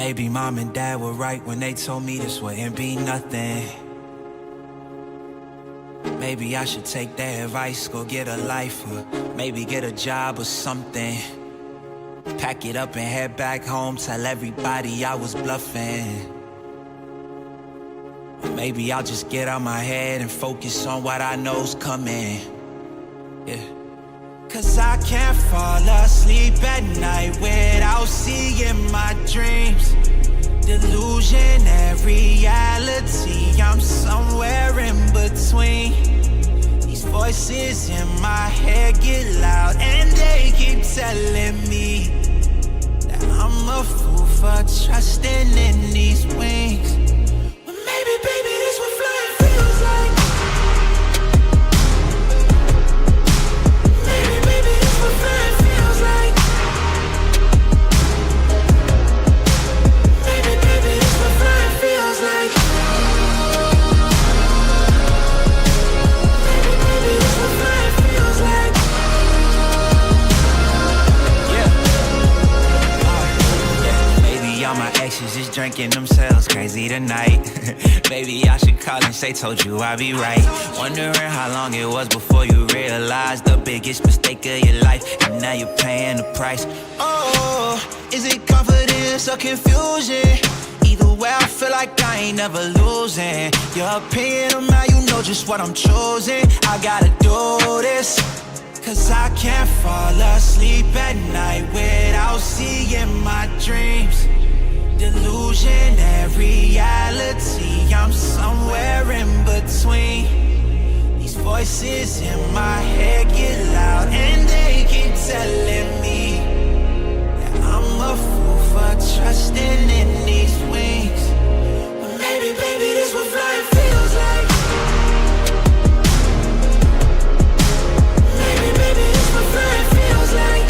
Maybe mom and dad were right when they told me this wouldn't be nothing. Maybe I should take their advice, go get a life, or maybe get a job or something. Pack it up and head back home, tell everybody I was bluffing. Or maybe I'll just get out my head and focus on what I know's coming. Yeah. Cause I can't fall asleep at night without seeing my dreams. Delusion and reality, I'm somewhere in between. These voices in my head get loud and they keep telling me that I'm a fool for trusting in these wings. But maybe, baby, this what flying feels like. Maybe, baby, this what flying feels like. Maybe, baby, this what flying feels like. Maybe, baby, this what flying feels like. Yeah. Maybe all my exes is drinking themselves crazy tonight. Maybe I should call and say, told you I'd be right. Wondering how long it was before you realized the biggest mistake of your life, and now you're paying the price. Oh, is it confidence or confusion? Either way, I feel like I ain't never losing. Your opinion of mine, you know just what I'm choosing. I gotta do this, cause I can't fall asleep at night without seeing my dreams. Delusion and reality, I'm somewhere in between. These voices in my head get loud and they keep telling me that I'm a fool for trusting in these wings. But maybe, baby, this what flying feels like. Maybe, baby, this what flying feels like.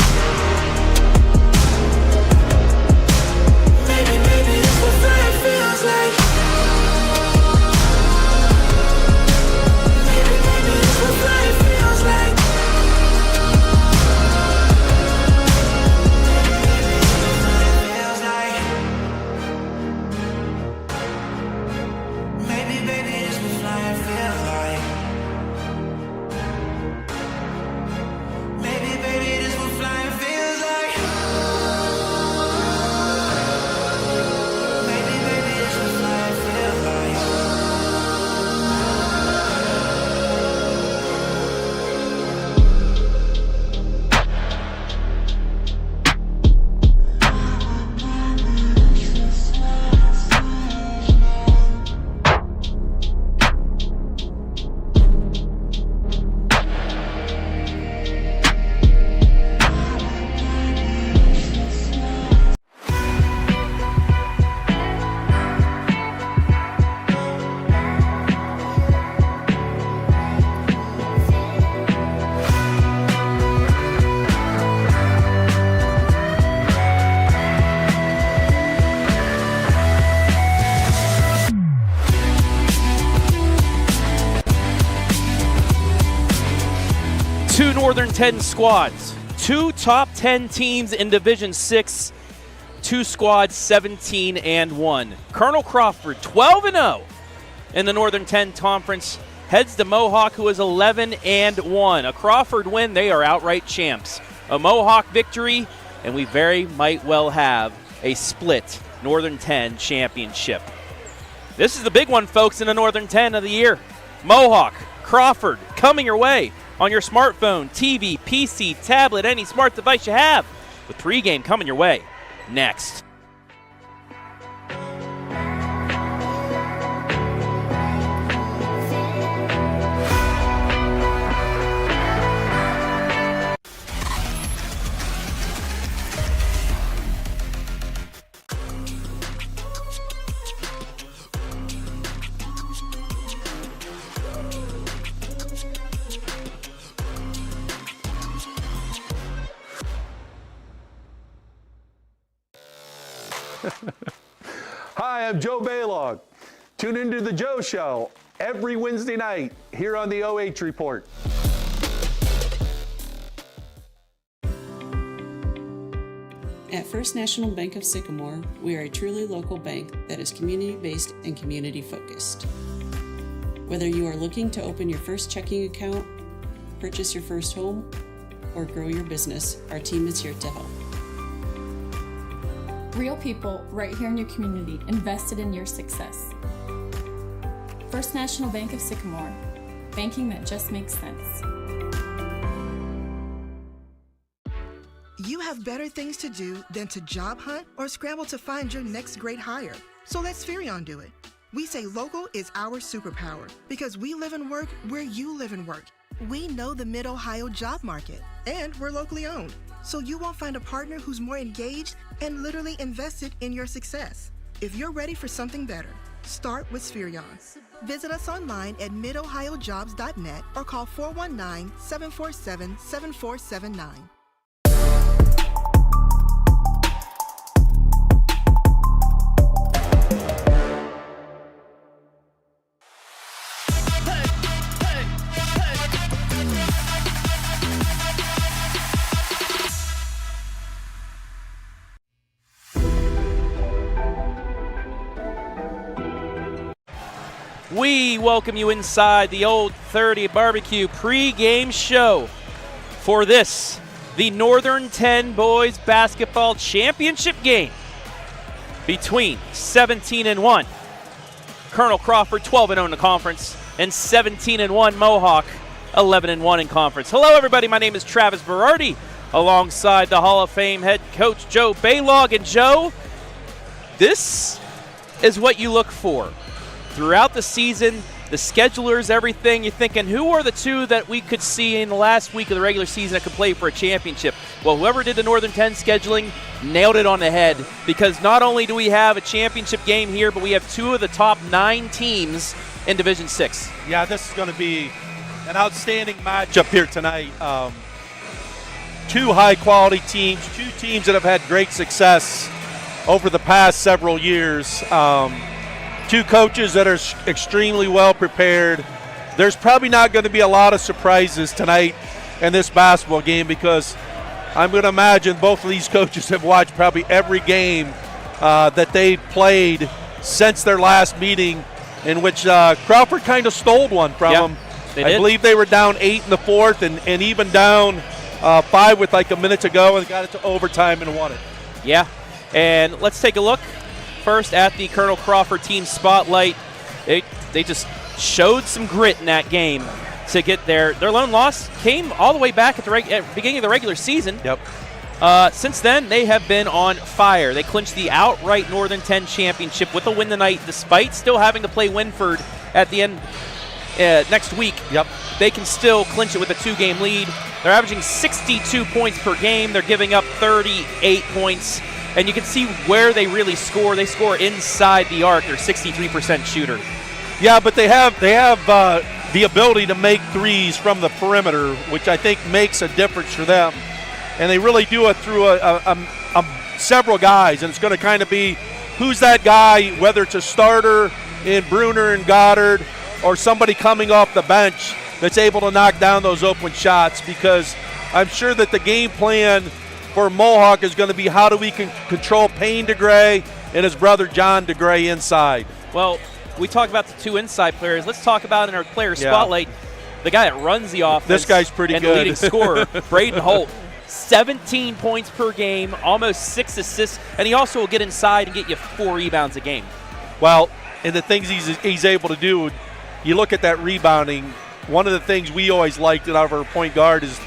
Maybe, baby, this what flying feels like. Maybe, baby, this what flying feels like. Feels like. Maybe, baby, this what flying feels like. Maybe, baby, this what flying feels like. Maybe, baby, this what flying feels like. Two Northern 10 squads, two top 10 teams in Division 6, two squads 17-1. Colonel Crawford 12-0 in the Northern 10 Conference, heads to Mohawk, who is 11-1. A Crawford win, they are outright champs. A Mohawk victory, and we very might well have a split Northern 10 championship. This is the big one, folks, in the Northern 10 of the year. Mohawk, Crawford, coming your way on your smartphone, TV, PC, tablet, any smart device you have, with Pregame coming your way next. Hi, I'm Joe Baylog. Tune into The Joe Show every Wednesday night here on the OH Report. At First National Bank of Sycamore, we are a truly local bank that is community-based and community-focused. Whether you are looking to open your first checking account, purchase your first home, or grow your business, our team is here to help. Real people right here in your community invested in your success. First National Bank of Sycamore, banking that just makes sense. You have better things to do than to job hunt or scramble to find your next great hire. So let Spherion do it. We say local is our superpower because we live and work where you live and work. We know the Mid Ohio job market, and we're locally owned. So you won't find a partner who's more engaged and literally invested in your success. If you're ready for something better, start with Spherion. Visit us online at midohiojobs.net or call 419-747-7479. We welcome you inside the Old 30 Barbecue pregame show for this, the Northern 10 Boys Basketball Championship game between 17-1 Colonel Crawford, 12-0 in the conference, and 17-1 Mohawk, 11-1 in conference. Hello, everybody. My name is Travis Berardi, alongside the Hall of Fame head coach Joe Baylog. And Joe, this is what you look for throughout the season, the schedulers, everything. You're thinking, who are the two that we could see in the last week of the regular season that could play for a championship? Well, whoever did the Northern 10 scheduling nailed it on the head, because not only do we have a championship game here, but we have two of the top 9 teams in Division 6. Yeah, this is going to be an outstanding matchup here tonight. Two high-quality teams, two teams that have had great success over the past several years. Two coaches that are extremely well prepared. There's probably not going to be a lot of surprises tonight in this basketball game, because I'm going to imagine both of these coaches have watched probably every game that they've played since their last meeting, in which Crawford kind of stole one from them. I believe they were down 8 in the fourth and even down 5 with like a minute to go, and got it to overtime and won it. Yeah, and let's take a look first at the Colonel Crawford team spotlight. They just showed some grit in that game to get there. Their lone loss came all the way back at the beginning of the regular season. Yep. Since then, they have been on fire. They clinched the outright Northern 10 championship with a win tonight, despite still having to play Winford at the end next week. Yep. They can still clinch it with a 2-game lead. They're averaging 62 points per game. They're giving up 38 points. And you can see where they really score. They score inside the arc. They're 63% shooter. Yeah, but they have the ability to make threes from the perimeter, which I think makes a difference for them. And they really do it through several guys. And it's going to kind of be who's that guy, whether it's a starter in Bruner and Goddard or somebody coming off the bench that's able to knock down those open shots, because I'm sure that the game plan for Mohawk is going to be how do we control Payne DeGray and his brother John DeGray inside. Well, we talked about the two inside players. Let's talk about in our player spotlight the guy that runs the offense. This guy's pretty and good. The leading scorer, Brayden Holt, 17 points per game, almost 6 assists, and he also will get inside and get you 4 rebounds a game. Well, and the things he's able to do, you look at that rebounding. One of the things we always liked out of our point guard is,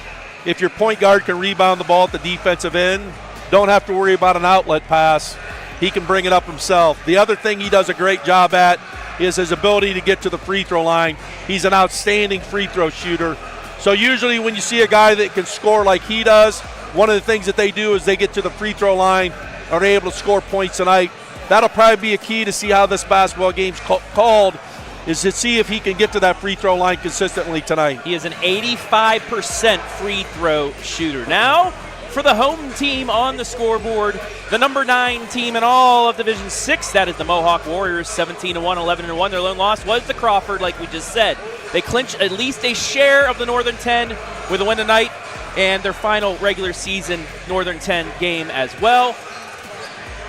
if your point guard can rebound the ball at the defensive end, don't have to worry about an outlet pass. He can bring it up himself. The other thing he does a great job at is his ability to get to the free throw line. He's an outstanding free throw shooter. So usually when you see a guy that can score like he does, one of the things that they do is they get to the free throw line, are able to score points tonight. That'll probably be a key to see how this basketball game's called, is to see if he can get to that free throw line consistently tonight. He is an 85% free throw shooter. Now, for the home team on the scoreboard, the number 9 team in all of Division 6, that is the Mohawk Warriors, 17-1, 11-1. Their lone loss was the Crawford, like we just said. They clinch at least a share of the Northern 10 with a win tonight. and their final regular season Northern 10 game as well.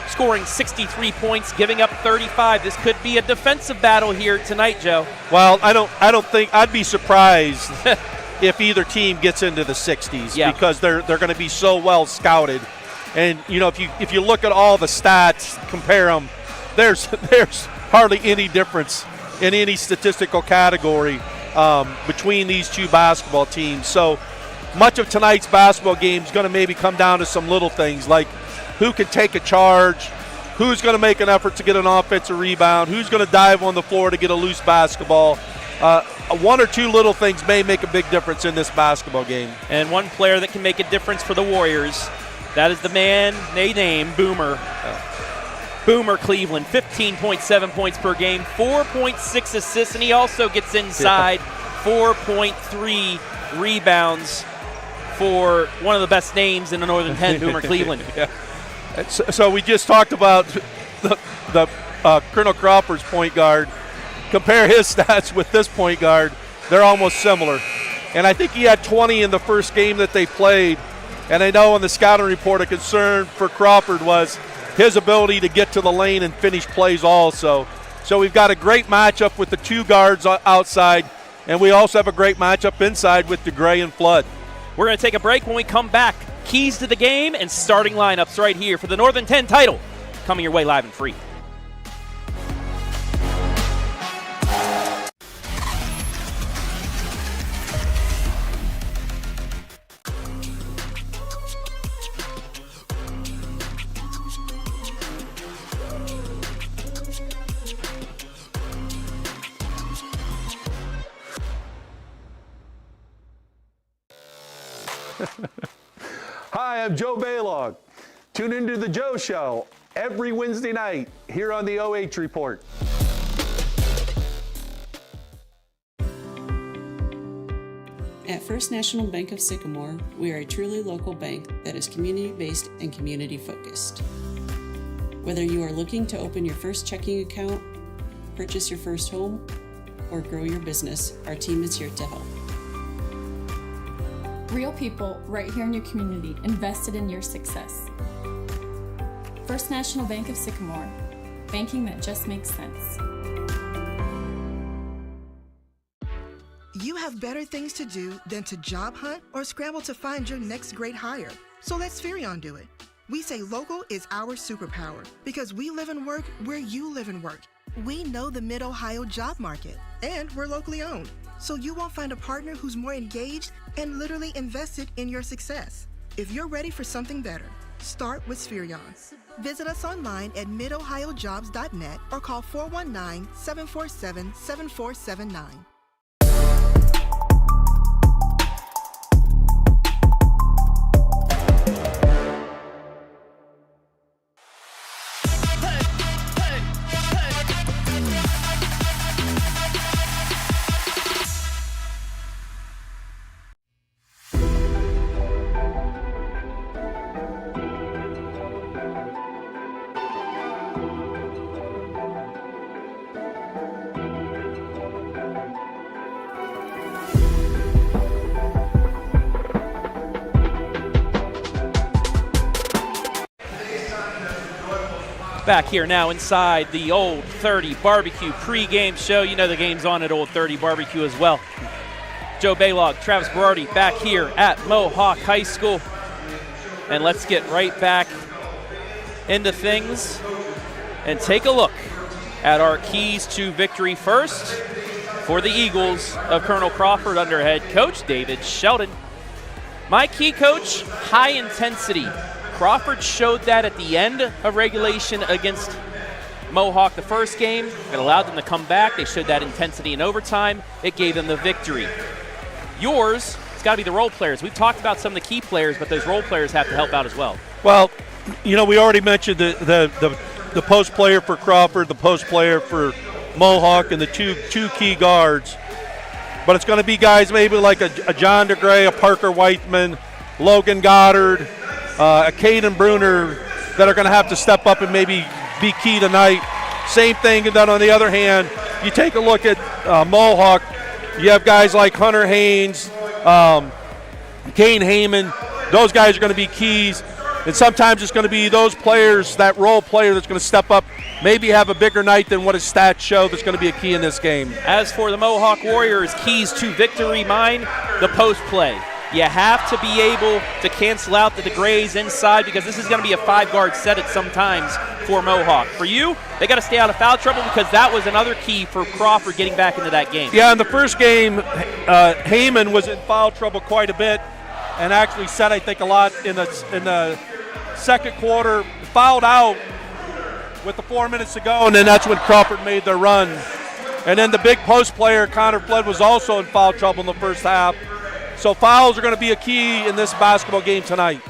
Scoring 63 points, giving up 35. This could be a defensive battle here tonight, Joe. Well, I don't think I'd be surprised if either team gets into the 60s because they're going to be so well scouted. And if you look at all the stats, compare them, there's hardly any difference in any statistical category between these two basketball teams. So much of tonight's basketball game is going to maybe come down to some little things like who can take a charge, who's going to make an effort to get an offensive rebound, who's going to dive on the floor to get a loose basketball. One or two little things may make a big difference in this basketball game. And one player that can make a difference for the Warriors, that is the man they name Boomer. Boomer Cleveland, 15.7 points per game, 4.6 assists, and he also gets inside 4.3 rebounds for one of the best names in the Northern 10, Boomer Cleveland. So we just talked about the Colonel Crawford's point guard. Compare his stats with this point guard. They're almost similar. And I think he had 20 in the first game that they played. And I know in the scouting report a concern for Crawford was his ability to get to the lane and finish plays also. So we've got a great matchup with the two guards outside, and we also have a great matchup inside with DeGray and Flood. We're going to take a break. When we come back, keys to the game and starting lineups right here for the Northern 10 title. Coming your way live and free. Hi, I'm Joe Baylog. Tune into The Joe Show every Wednesday night here on the OH Report. At First National Bank of Sycamore, we are a truly local bank that is community-based and community-focused. Whether you are looking to open your first checking account, purchase your first home, or grow your business, our team is here to help. Real people right here in your community invested in your success. First National Bank of Sycamore, banking that just makes sense. You have better things to do than to job hunt or scramble to find your next great hire. So let Spherion do it. We say local is our superpower because we live and work where you live and work. We know the Mid Ohio job market, and we're locally owned. So you won't find a partner who's more engaged and literally invested in your success. If you're ready for something better, start with Spherion. Visit us online at midohiojobs.net or call 419-747-7479. Back here now inside the Old 30 Barbecue pregame show. You know the game's on at Old 30 Barbecue as well. Joe Baylog, Travis Berardi back here at Mohawk High School. And let's get right back into things and take a look at our keys to victory first for the Eagles of Colonel Crawford under head coach David Sheldon. My key, coach, high intensity. Crawford showed that at the end of regulation against Mohawk the first game. It allowed them to come back. They showed that intensity in overtime. It gave them the victory. Yours, it's got to be the role players. We've talked about some of the key players, but those role players have to help out as well. Well, we already mentioned the post player for Crawford, the post player for Mohawk, and the two key guards. But it's going to be guys maybe like a John DeGray, a Parker Whiteman, Logan Goddard, a Caden Bruner that are going to have to step up and maybe be key tonight. Same thing, and then on the other hand, you take a look at Mohawk, you have guys like Hunter Haynes, Kane Heyman, those guys are going to be keys. And sometimes it's going to be those players, that role player that's going to step up, maybe have a bigger night than what his stats show, that's going to be a key in this game. As for the Mohawk Warriors, keys to victory, mine, the post play. You have to be able to cancel out the DeGrays inside because this is going to be a 5-guard set at some times for Mohawk. For you, they got to stay out of foul trouble because that was another key for Crawford getting back into that game. Yeah, in the first game, Heyman was in foul trouble quite a bit and actually set, I think, a lot in the second quarter, fouled out with the 4 minutes to go, and then that's when Crawford made their run. And then the big post player, Connor Flood, was also in foul trouble in the first half. So fouls are going to be a key in this basketball game tonight.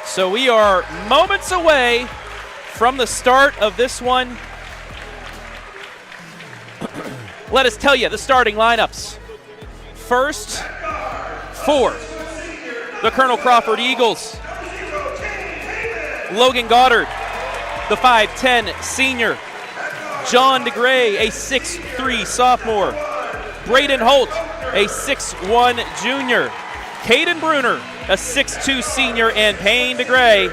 So we are moments away from the start of this one. Let us tell you the starting lineups. First, for the Colonel Crawford Eagles, Logan Goddard, the 5'10 senior. John DeGray, a 6'3 sophomore. Brayden Holt, a 6'1 junior. Caden Bruner, a 6'2 senior. And Payne DeGray,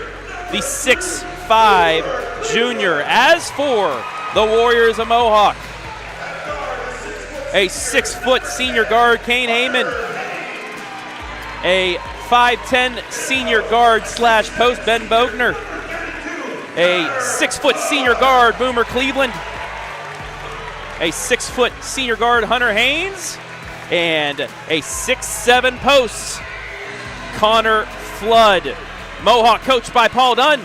the 6'5 junior. As for the Warriors of Mohawk, a 6-foot senior guard, Kane Heyman. A 5'10 senior guard slash post, Ben Bogner. A 6-foot senior guard, Boomer Cleveland. A 6-foot senior guard, Hunter Haynes. And a 6'7 post, Connor Flood. Mohawk coached by Paul Dunn.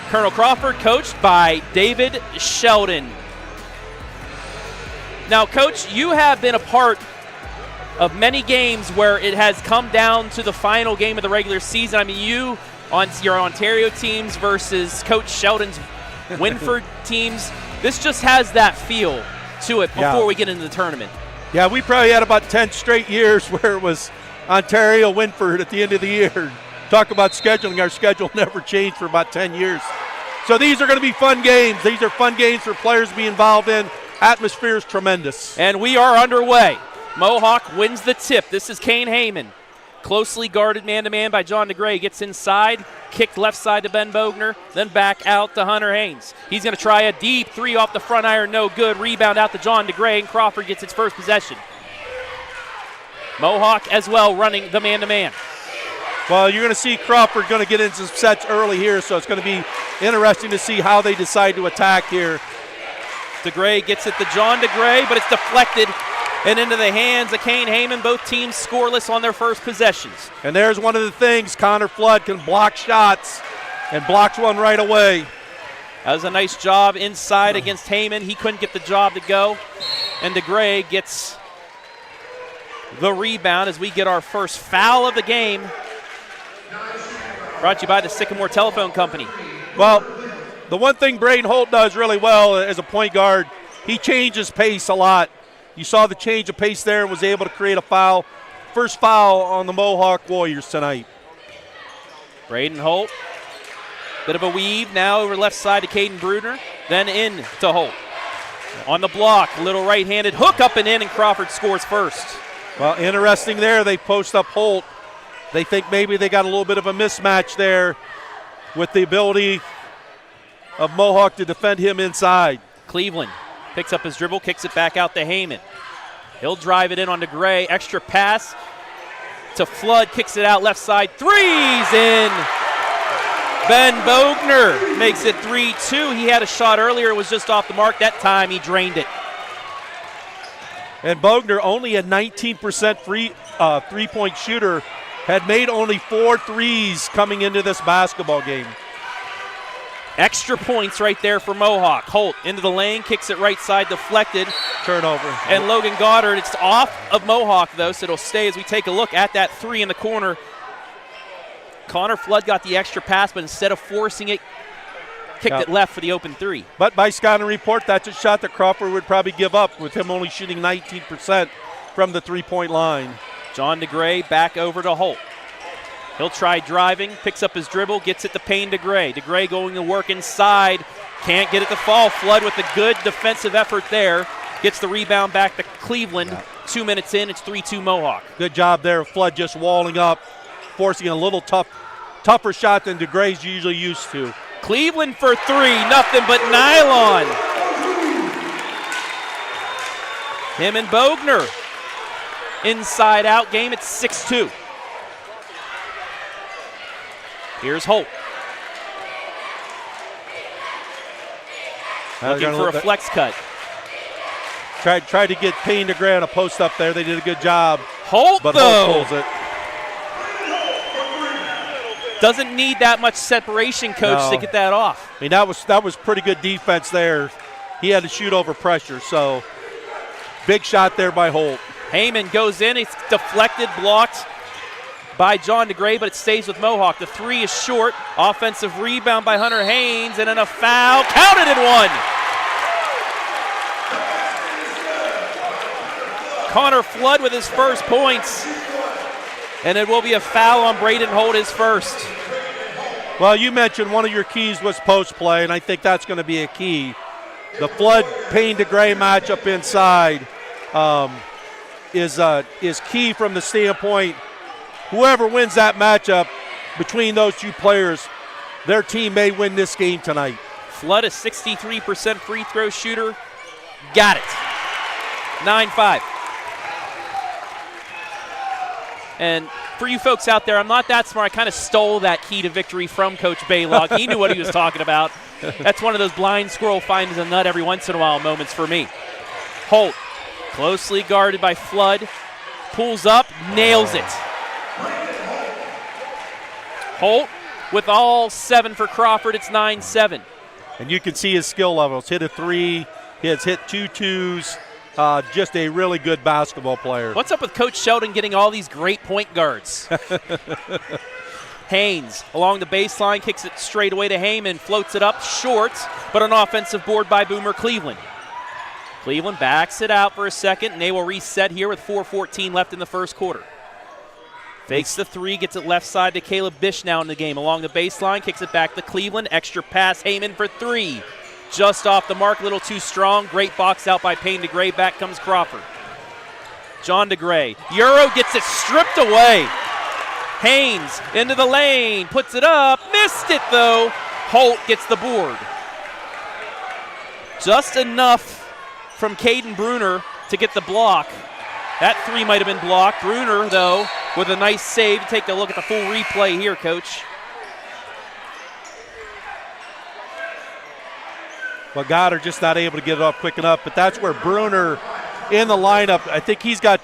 Colonel Crawford coached by David Sheldon. Now, Coach, you have been a part of many games where it has come down to the final game of the regular season. I mean, you on your Ontario teams versus Coach Sheldon's Winford teams. This just has that feel to it before we get into the tournament. Yeah, we probably had about 10 straight years where it was Ontario Winford at the end of the year. Talk about scheduling. Our schedule never changed for about 10 years. So these are going to be fun games. These are fun games for players to be involved in. Atmosphere is tremendous. And we are underway. Mohawk wins the tip. This is Kane Heyman. Closely guarded man-to-man by John DeGray. Gets inside, kicked left side to Ben Bogner, then back out to Hunter Haynes. He's going to try a deep three off the front iron, no good. Rebound out to John DeGray, and Crawford gets its first possession. Mohawk as well running the man-to-man. Well, you're going to see Crawford going to get into some sets early here, so it's going to be interesting to see how they decide to attack here. DeGray gets it to John DeGray, but it's deflected and into the hands of Kane Heyman. Both teams scoreless on their first possessions. And there's one of the things. Connor Flood can block shots and blocks one right away. That was a nice job inside against Heyman. He couldn't get the job to go. And DeGray gets the rebound as we get our first foul of the game. Brought to you by the Sycamore Telephone Company. Well, the one thing Brayden Holt does really well as a point guard, he changes pace a lot. You saw the change of pace there and was able to create a foul. First foul on the Mohawk Warriors tonight. Brayden Holt, bit of a weave now over left side to Caden Bruner, then in to Holt. On the block, a little right-handed hook up and in, and Crawford scores first. Well, interesting there. They post up Holt. They think maybe they got a little bit of a mismatch there with the ability of Mohawk to defend him inside. Cleveland picks up his dribble, kicks it back out to Heyman. He'll drive it in onto Gray. Extra pass to Flood, kicks it out left side. Threes in. Ben Bogner makes it 3-2. He had a shot earlier. It was just off the mark. That time he drained it. And Bogner, only a 19% three-point shooter, had made only 4 threes coming into this basketball game. Extra points right there for Mohawk. Holt into the lane, kicks it right side, deflected. Turnover. And Logan Goddard, it's off of Mohawk, though, so it'll stay as we take a look at that three in the corner. Connor Flood got the extra pass, but instead of forcing it, kicked it left for the open three. But by scouting report, that's a shot that Crawford would probably give up, with him only shooting 19% from the three-point line. John DeGray back over to Holt. He'll try driving, picks up his dribble, gets it to Payne DeGray. DeGray going to work inside, can't get it to fall. Flood with a good defensive effort there. gets the rebound back to Cleveland. 2 minutes in, it's 3-2 Mohawk. Good job there. Flood just walling up, forcing a little tougher shot than DeGray's usually used to. Cleveland for three, nothing but nylon. Him and Bogner. Inside out game, it's 6-2. Here's Holt. Looking for a flex cut. Tried to get Payne DeGray on a post up there. They did a good job. Holt, but though. Holt pulls it. Doesn't need that much separation, Coach, to get that off. I mean, that was pretty good defense there. He had to shoot over pressure, so big shot there by Holt. Heyman goes in. It's deflected, blocked by John DeGray, but it stays with Mohawk. The three is short. Offensive rebound by Hunter Haynes, and then a foul. Counted in one. Connor Flood with his first points. And it will be a foul on Brayden Holt, his first. Well, you mentioned one of your keys was post play, and I think that's going to be a key. The Flood Payne DeGray matchup inside is key from the standpoint. Whoever wins that matchup between those two players, their team may win this game tonight. Flood, a 63% free throw shooter. Got it. 9-5. And for you folks out there, I'm not that smart. I kind of stole that key to victory from Coach Baylog. He knew what he was talking about. That's one of those blind squirrel finds a nut every once in a while moments for me. Holt, closely guarded by Flood, pulls up, nails it. Holt with all 7 for Crawford. It's 9-7. And you can see his skill levels. Hit a 3, he has hit 2 twos. Just a really good basketball player. What's up with Coach Sheldon getting all these great point guards? Haynes along the baseline, kicks it straight away to Heyman, floats it up short, but an offensive board by Boomer Cleveland. Cleveland backs it out for a second, and they will reset here with 4:14 left in the first quarter. Fakes the 3, gets it left side to Caleb Bish now in the game. Along the baseline, kicks it back to Cleveland. Extra pass, Heyman for 3. Just off the mark, a little too strong. Great box out by Payne DeGray. Back comes Crawford. John DeGray. Euro gets it stripped away. Haynes into the lane, puts it up, missed it though. Holt gets the board. Just enough from Caden Bruner to get the block. That 3 might have been blocked. Bruner, though, with a nice save. Take a look at the full replay here, Coach. Well, Goddard just not able to get it off quick enough, but that's where Bruner in the lineup, I think he's got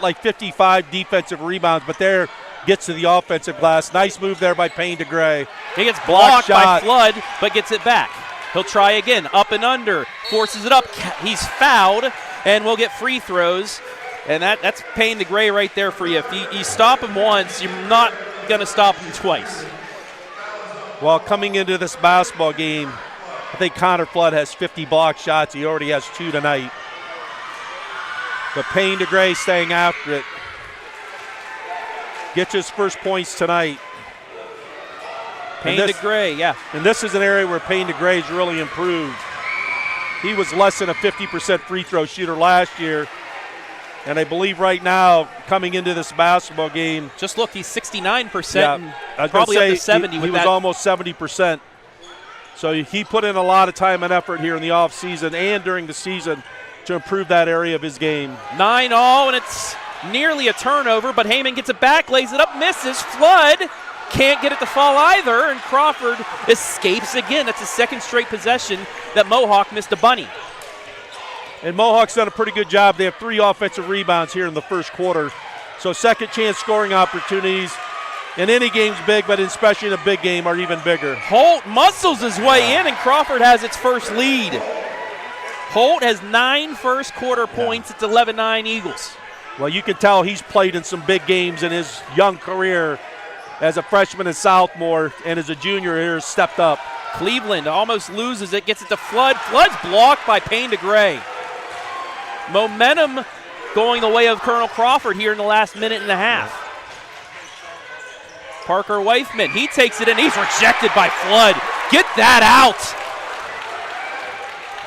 like 55 defensive rebounds, but there gets to the offensive glass. Nice move there by Payne DeGray. He gets blocked by Flood, but gets it back. He'll try again, up and under, forces it up. He's fouled, and we'll get free throws. And that's Payne DeGray right there for you. If you stop him once, you're not going to stop him twice. Well, coming into this basketball game, I think Connor Flood has 50 block shots. He already has 2 tonight. But Payne DeGray staying after it. Gets his first points tonight. Payne DeGray, yeah. And this is an area where Payne DeGray's really improved. He was less than a 50% free throw shooter last year. And I believe right now, coming into this basketball game. Just look, he's 69%, yeah, and probably up to 70. He was almost 70%. So he put in a lot of time and effort here in the offseason and during the season to improve that area of his game. 9-all, and it's nearly a turnover, but Heyman gets it back, lays it up, misses. Flood can't get it to fall either, and Crawford escapes again. That's his second straight possession that Mohawk missed a bunny. And Mohawk's done a pretty good job. They have 3 offensive rebounds here in the first quarter. So second chance scoring opportunities. And any game's big, but especially in a big game are even bigger. Holt muscles his way in, and Crawford has its first lead. Holt has 9 first quarter points. It's 11-9 Eagles. Well, you can tell he's played in some big games in his young career as a freshman in Southmore, and as a junior here has stepped up. Cleveland almost loses it, gets it to Flood. Flood's blocked by Payne DeGray. Momentum going the way of Colonel Crawford here in the last minute and a half. Parker Weifman, he takes it in. He's rejected by Flood. Get that out.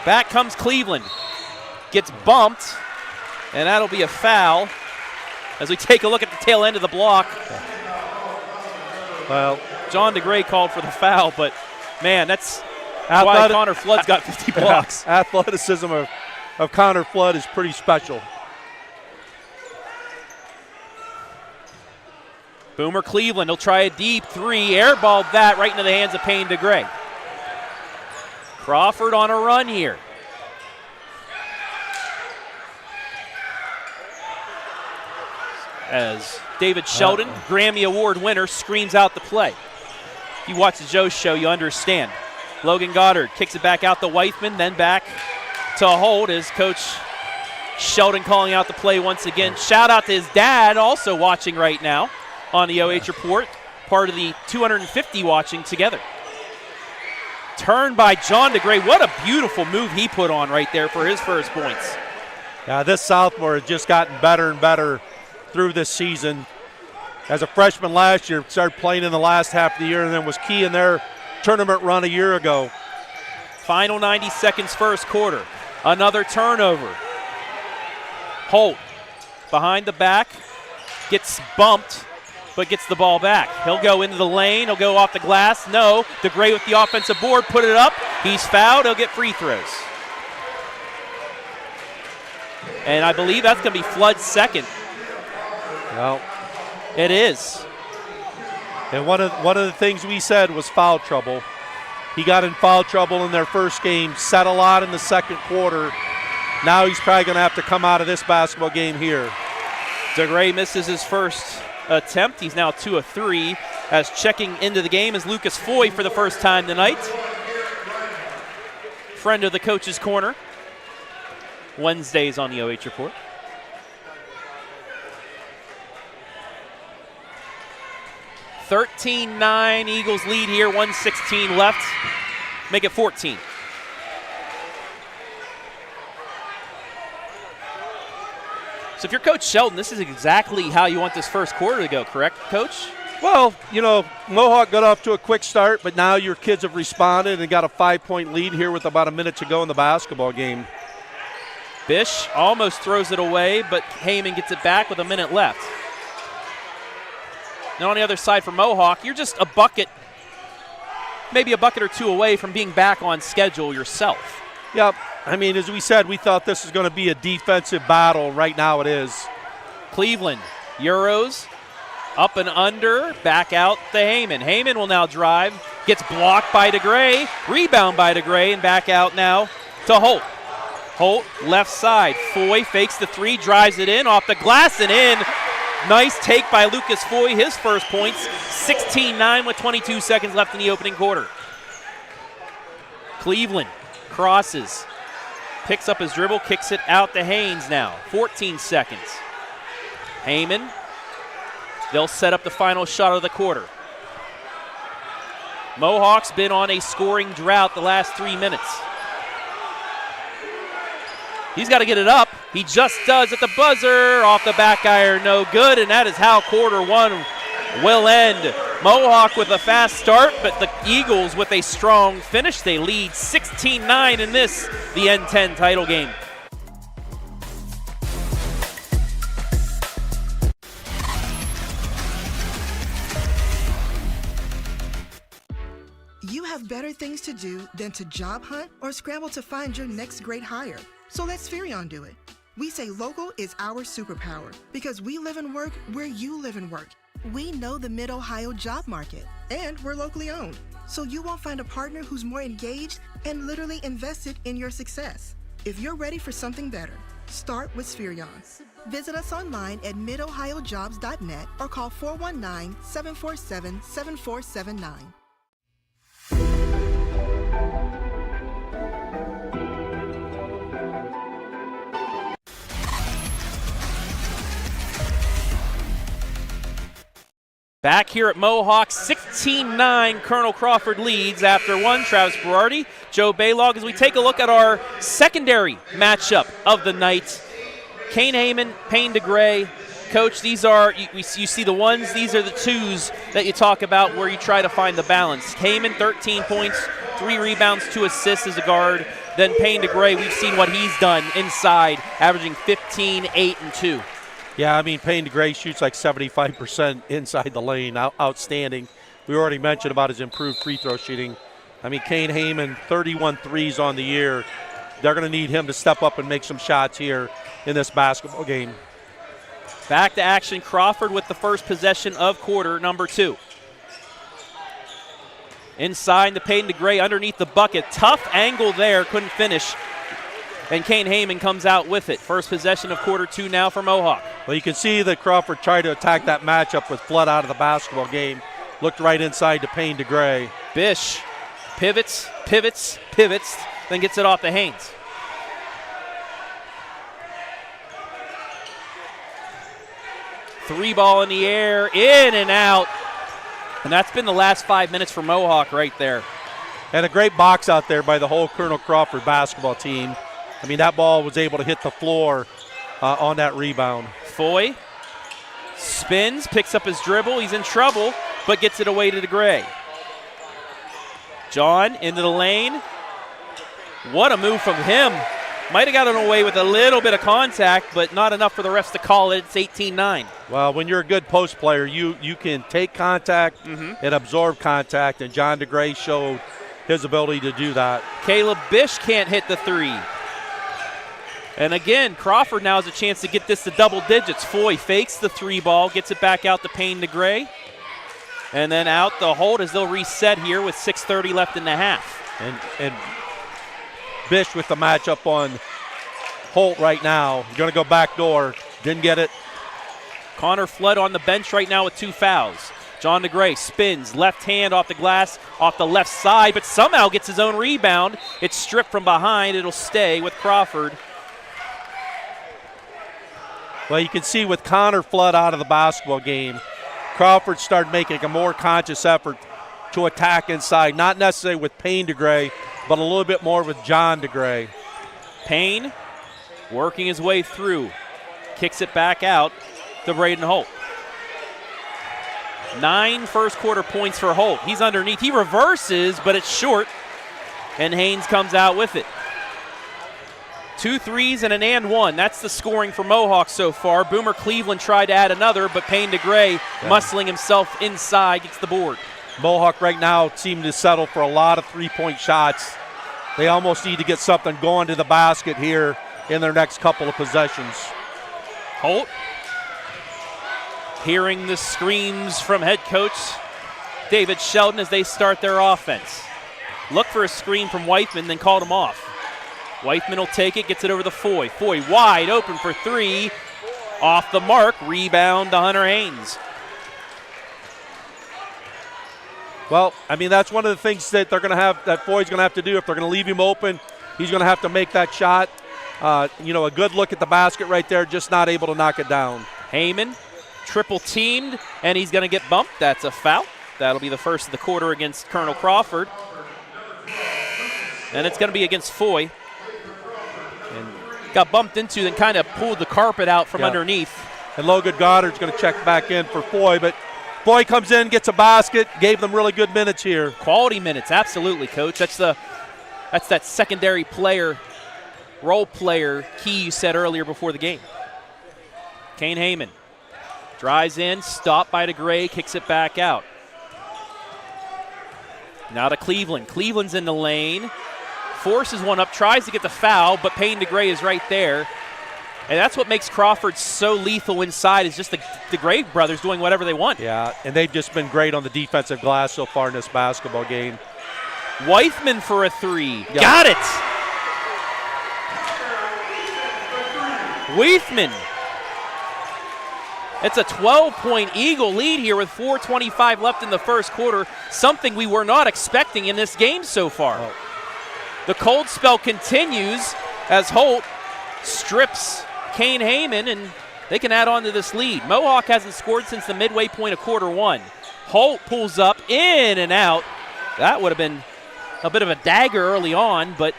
Back comes Cleveland. gets bumped, and that'll be a foul as we take a look at the tail end of the block. Well, John DeGray called for the foul, but, man, that's why Connor Flood's got 50 blocks. Athleticism of Connor Flood is pretty special. Boomer Cleveland, he'll try a deep three, airballed that right into the hands of Payne DeGray. Crawford on a run here. As David Sheldon, Grammy Award winner, screams out the play. If you watch the Joe Show, you understand. Logan Goddard kicks it back out to Weithman, then back to Holt as Coach Sheldon calling out the play once again. Shout out to his dad, also watching right now on the OH Report, part of the 250 watching together. Turn by John DeGray. What a beautiful move he put on right there for his first points. Yeah, this sophomore has just gotten better and better through this season. As a freshman last year, started playing in the last half of the year and then was key in their tournament run a year ago. Final 90 seconds first quarter. Another turnover. Holt behind the back, gets bumped, but gets the ball back. He'll go into the lane. He'll go off the glass. No. DeGray with the offensive board. Put it up. He's fouled. He'll get free throws. And I believe that's going to be Flood's second. Well, it is. And one of the things we said was foul trouble. He got in foul trouble in their first game, set a lot in the second quarter. Now he's probably going to have to come out of this basketball game here. DeGray misses his first attempt. He's now 2 of 3. As checking into the game is Lucas Foy for the first time tonight. Friend of the Coach's Corner. Wednesdays on the OH Report. (13-9) Eagles lead here. 1:16 left. Make it 14. So if you're Coach Sheldon, this is exactly how you want this first quarter to go, correct, Coach? Well, you know, Mohawk got off to a quick start, but now your kids have responded and got a 5-point lead here with about a minute to go in the basketball game. Bish almost throws it away, but Heyman gets it back with a minute left. Now on the other side for Mohawk, you're just a bucket, maybe a bucket or two away from being back on schedule yourself. Yep. I mean, as we said, we thought this was going to be a defensive battle. Right now it is. Cleveland, Euros, up and under, back out to Heyman. Heyman will now drive, gets blocked by DeGray, rebound by DeGray, and back out now to Holt. Holt, left side. Foy fakes the three, drives it in, off the glass and in. Nice take by Lucas Foy, his first points. 16-9 with 22 seconds left in the opening quarter. Cleveland crosses, picks up his dribble, kicks it out to Haynes now. 14 seconds. Heyman, they'll set up the final shot of the quarter. Mohawk's been on a scoring drought the last 3 minutes. He's got to get it up. He just does at the buzzer. Off the back iron, no good, and that is how quarter one will end. Mohawk with a fast start, but the Eagles with a strong finish. They lead 16-9 in this, the N-10 title game. You have better things to do than to job hunt or scramble to find your next great hire. So let Spherion do it. We say local is our superpower because we live and work where you live and work. We know the Mid Ohio job market, and we're locally owned. So you won't find a partner who's more engaged and literally invested in your success. If you're ready for something better, start with Spherion. Visit us online at midohiojobs.net or call 419-747-7479. Back here at Mohawk, 16-9, Colonel Crawford leads after one. Travis Berardi, Joe Baylog, as we take a look at our secondary matchup of the night. Kane Heyman, Payne DeGray. Coach, these are, you see the ones, these are the twos that you talk about where you try to find the balance. Heyman, 13 points, 3 rebounds, 2 assists as a guard. than Payne DeGray. We've seen what he's done inside, averaging 15, 8, and 2. Yeah, I mean, Payne DeGray shoots like 75% inside the lane. Outstanding. We already mentioned about his improved free throw shooting. I mean, Kane Heyman, 31 threes on the year. They're going to need him to step up and make some shots here in this basketball game. Back to action. Crawford with the first possession of quarter number 2. Inside the Payne DeGray underneath the bucket. Tough angle there. Couldn't finish. And Kane Heyman comes out with it. First possession of quarter 2 now for Mohawk. Well, you can see that Crawford tried to attack that matchup with Flood out of the basketball game. Looked right inside to Payne DeGray. Bish pivots, then gets it off to Haynes. Three ball in the air, in and out. And that's been the last 5 minutes for Mohawk right there. And a great box out there by the whole Colonel Crawford basketball team. I mean, that ball was able to hit the floor on that rebound. Foy spins, picks up his dribble. He's in trouble, but gets it away to DeGray. John into the lane. What a move from him. Might have gotten away with a little bit of contact, but not enough for the refs to call it. It's 18-9. Well, when you're a good post player, you can take contact and absorb contact, and John DeGray showed his ability to do that. Caleb Bish can't hit the three. And again, Crawford now has a chance to get this to double digits. Foy fakes the three ball, gets it back out to Payne DeGray. And then out the Holt as they'll reset here with 6:30 left in the half. And Bish with the matchup on Holt right now. Going to go back door. Didn't get it. Connor Flood on the bench right now with 2 fouls. John DeGray spins, left hand off the glass, off the left side, but somehow gets his own rebound. It's stripped from behind. It'll stay with Crawford. Well, you can see with Connor Flood out of the basketball game, Crawford started making a more conscious effort to attack inside, not necessarily with Payne DeGray, but a little bit more with John DeGray. Payne working his way through, kicks it back out to Brayden Holt. 9 first quarter points for Holt. He's underneath. He reverses, but it's short, and Haynes comes out with it. 2 threes and an and one. That's the scoring for Mohawk so far. Boomer Cleveland tried to add another, but Payne DeGray muscling himself inside gets the board. Mohawk right now seem to settle for a lot of three-point shots. They almost need to get something going to the basket here in their next couple of possessions. Holt hearing the screams from head coach David Sheldon as they start their offense. Look for a screen from Weithman, then called him off. Weithman will take it, gets it over the Foy. Foy wide open for 3. Off the mark, rebound to Hunter Haynes. Well, I mean, that's one of the things that they're going to have, that Foy's going to have to do. If they're going to leave him open, he's going to have to make that shot. A good look at the basket right there, just not able to knock it down. Heyman, triple teamed, and he's going to get bumped. That's a foul. That'll be the first of the quarter against Colonel Crawford. And it's going to be against Foy. And got bumped into, then kind of pulled the carpet out from underneath. And Logan Goddard's going to check back in for Foy, but Foy comes in, gets a basket, gave them really good minutes here. Quality minutes, absolutely, Coach. That's that secondary player, role player key you said earlier before the game. Kane Heyman drives in, stopped by DeGray, kicks it back out. Now to Cleveland. Cleveland's in the lane. Forces one up, tries to get the foul, but Payne DeGray is right there. And that's what makes Crawford so lethal inside, is just the DeGray brothers doing whatever they want. Yeah, and they've just been great on the defensive glass so far in this basketball game. Weithman for a 3. Yeah. Got it! Weithman. It's a 12-point Eagle lead here with 4:25 left in the first quarter, something we were not expecting in this game so far. Oh. The cold spell continues as Holt strips Kane Heyman, and they can add on to this lead. Mohawk hasn't scored since the midway point of quarter 1. Holt pulls up, in and out. That would have been a bit of a dagger early on, but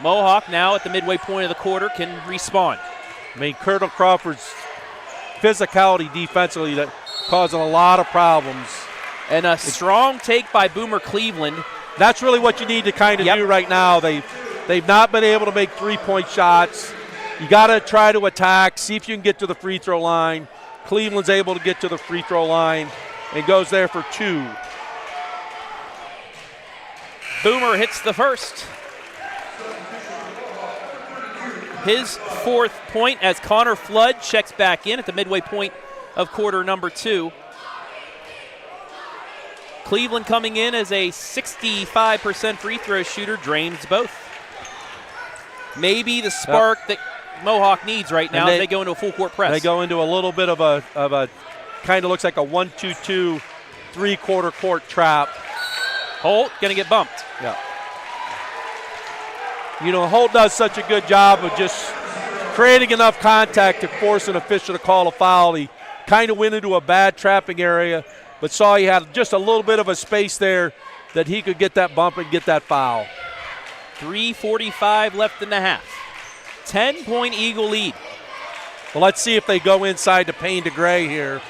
Mohawk now at the midway point of the quarter can respawn. I mean, Colonel Crawford's physicality defensively that causing a lot of problems. And a strong take by Boomer Cleveland. That's really what you need to kind of do right now. They They've not been able to make three-point shots. You got to try to attack, see if you can get to the free throw line. Cleveland's able to get to the free throw line and goes there for 2. Boomer hits the first. His 4th point as Connor Flood checks back in at the midway point of quarter number 2. Cleveland coming in as a 65% free throw shooter, drains both. Maybe the spark that Mohawk needs right now as they go into a full court press. They go into a little bit of a kind of looks like a 1-2-2 3/4 court trap. Holt gonna get bumped. Yeah. You know, Holt does such a good job of just creating enough contact to force an official to call a foul. He kind of went into a bad trapping area, but saw he had just a little bit of a space there that he could get that bump and get that foul. 3:45 left in the half. 10-point Eagle lead. Well, let's see if they go inside to Payne to Gray here.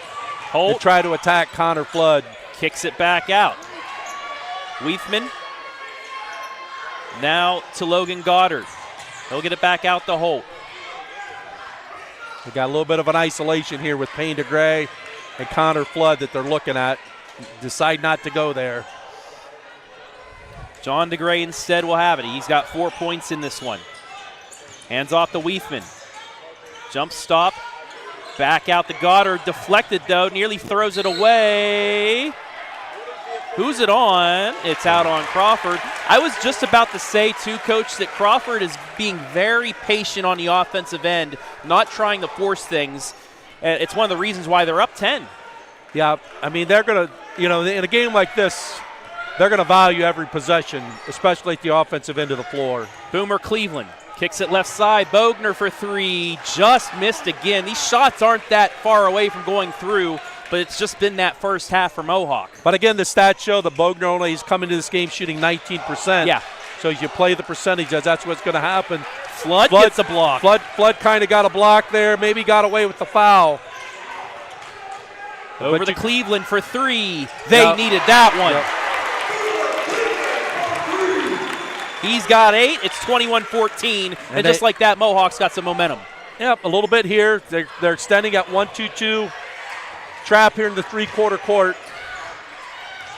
Holt to try to attack Connor Flood. Kicks it back out. Weithman. Now to Logan Goddard. He'll get it back out to Holt. They got a little bit of an isolation here with Payne to Gray and Connor Flood that they're looking at. Decide not to go there. John DeGray instead will have it. He's got 4 points in this one. Hands off to Weithman. Jump stop. Back out to Goddard. Deflected, though. Nearly throws it away. Who's it on? It's out on Crawford. I was just about to say, too, Coach, that Crawford is being very patient on the offensive end, not trying to force things. It's one of the reasons why they're up 10. Yeah, I mean, they're going to, you know, in a game like this, they're going to value every possession, especially at the offensive end of the floor. Boomer Cleveland kicks it left side. Bogner for 3. Just missed again. These shots aren't that far away from going through, but it's just been that first half for Mohawk. But again, the stats show that Bogner only is coming to this game shooting 19%. Yeah. So as you play the percentages, that's what's going to happen. Flood gets a block. Flood kind of got a block there, maybe got away with the foul. Over to Cleveland for 3. They needed that one. He's got 8. It's 21-14. And just like that, Mohawk's got some momentum. Yep, a little bit here. They're extending at 1-2-2. Trap here in the 3/4 court.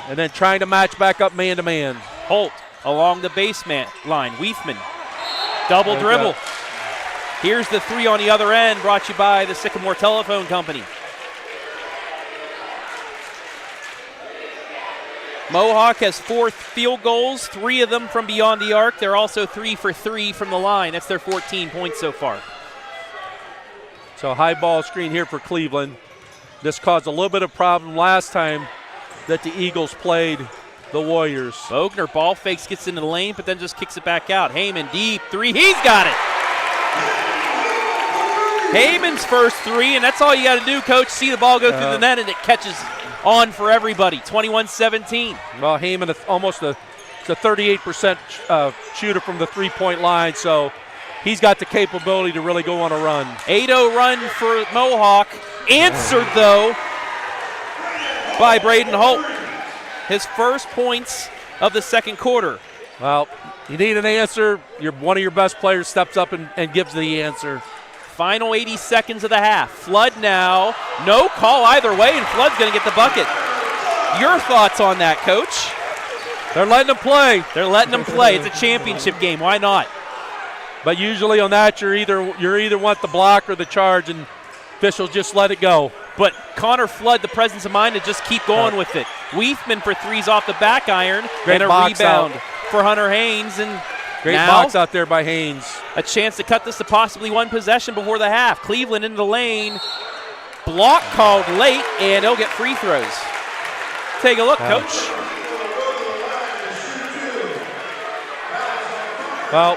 And then trying to match back up man-to-man. Holt along the basement line. Weithman. Double dribble. Here's the 3 on the other end, brought to you by the Sycamore Telephone Company. Mohawk has 4 field goals, 3 of them from beyond the arc. They're also 3 for 3 from the line. That's their 14 points so far. So high ball screen here for Cleveland. This caused a little bit of problem last time that the Eagles played the Warriors. Bogner ball fakes, gets into the lane, but then just kicks it back out. Heyman deep 3. He's got it. Heyman's first 3, and that's all you got to do, Coach. See the ball go through the net, and it catches on for everybody. 21-17. Well, Heyman almost a 38% shooter from the three-point line, so he's got the capability to really go on a run. 8-0 run for Mohawk. Answered, though, by Brayden Holt. His first points of the second quarter. Well, you need an answer. One of your best players steps up and gives the answer. Final 80 seconds of the half. Flood now. No call either way, and Flood's going to get the bucket. Your thoughts on that, Coach? They're letting them play. They're letting them play. It's a championship game. Why not? But usually on that, you either want the block or the charge, and officials just let it go. But Connor Flood, the presence of mind to just keep going with it. Weithman for 3s off the back iron. Great and a box rebound out for Hunter Haynes. And great now, box out there by Haynes. A chance to cut this to possibly one possession before the half. Cleveland into the lane. Block called late, and he'll get free throws. Take a look, Coach. Well,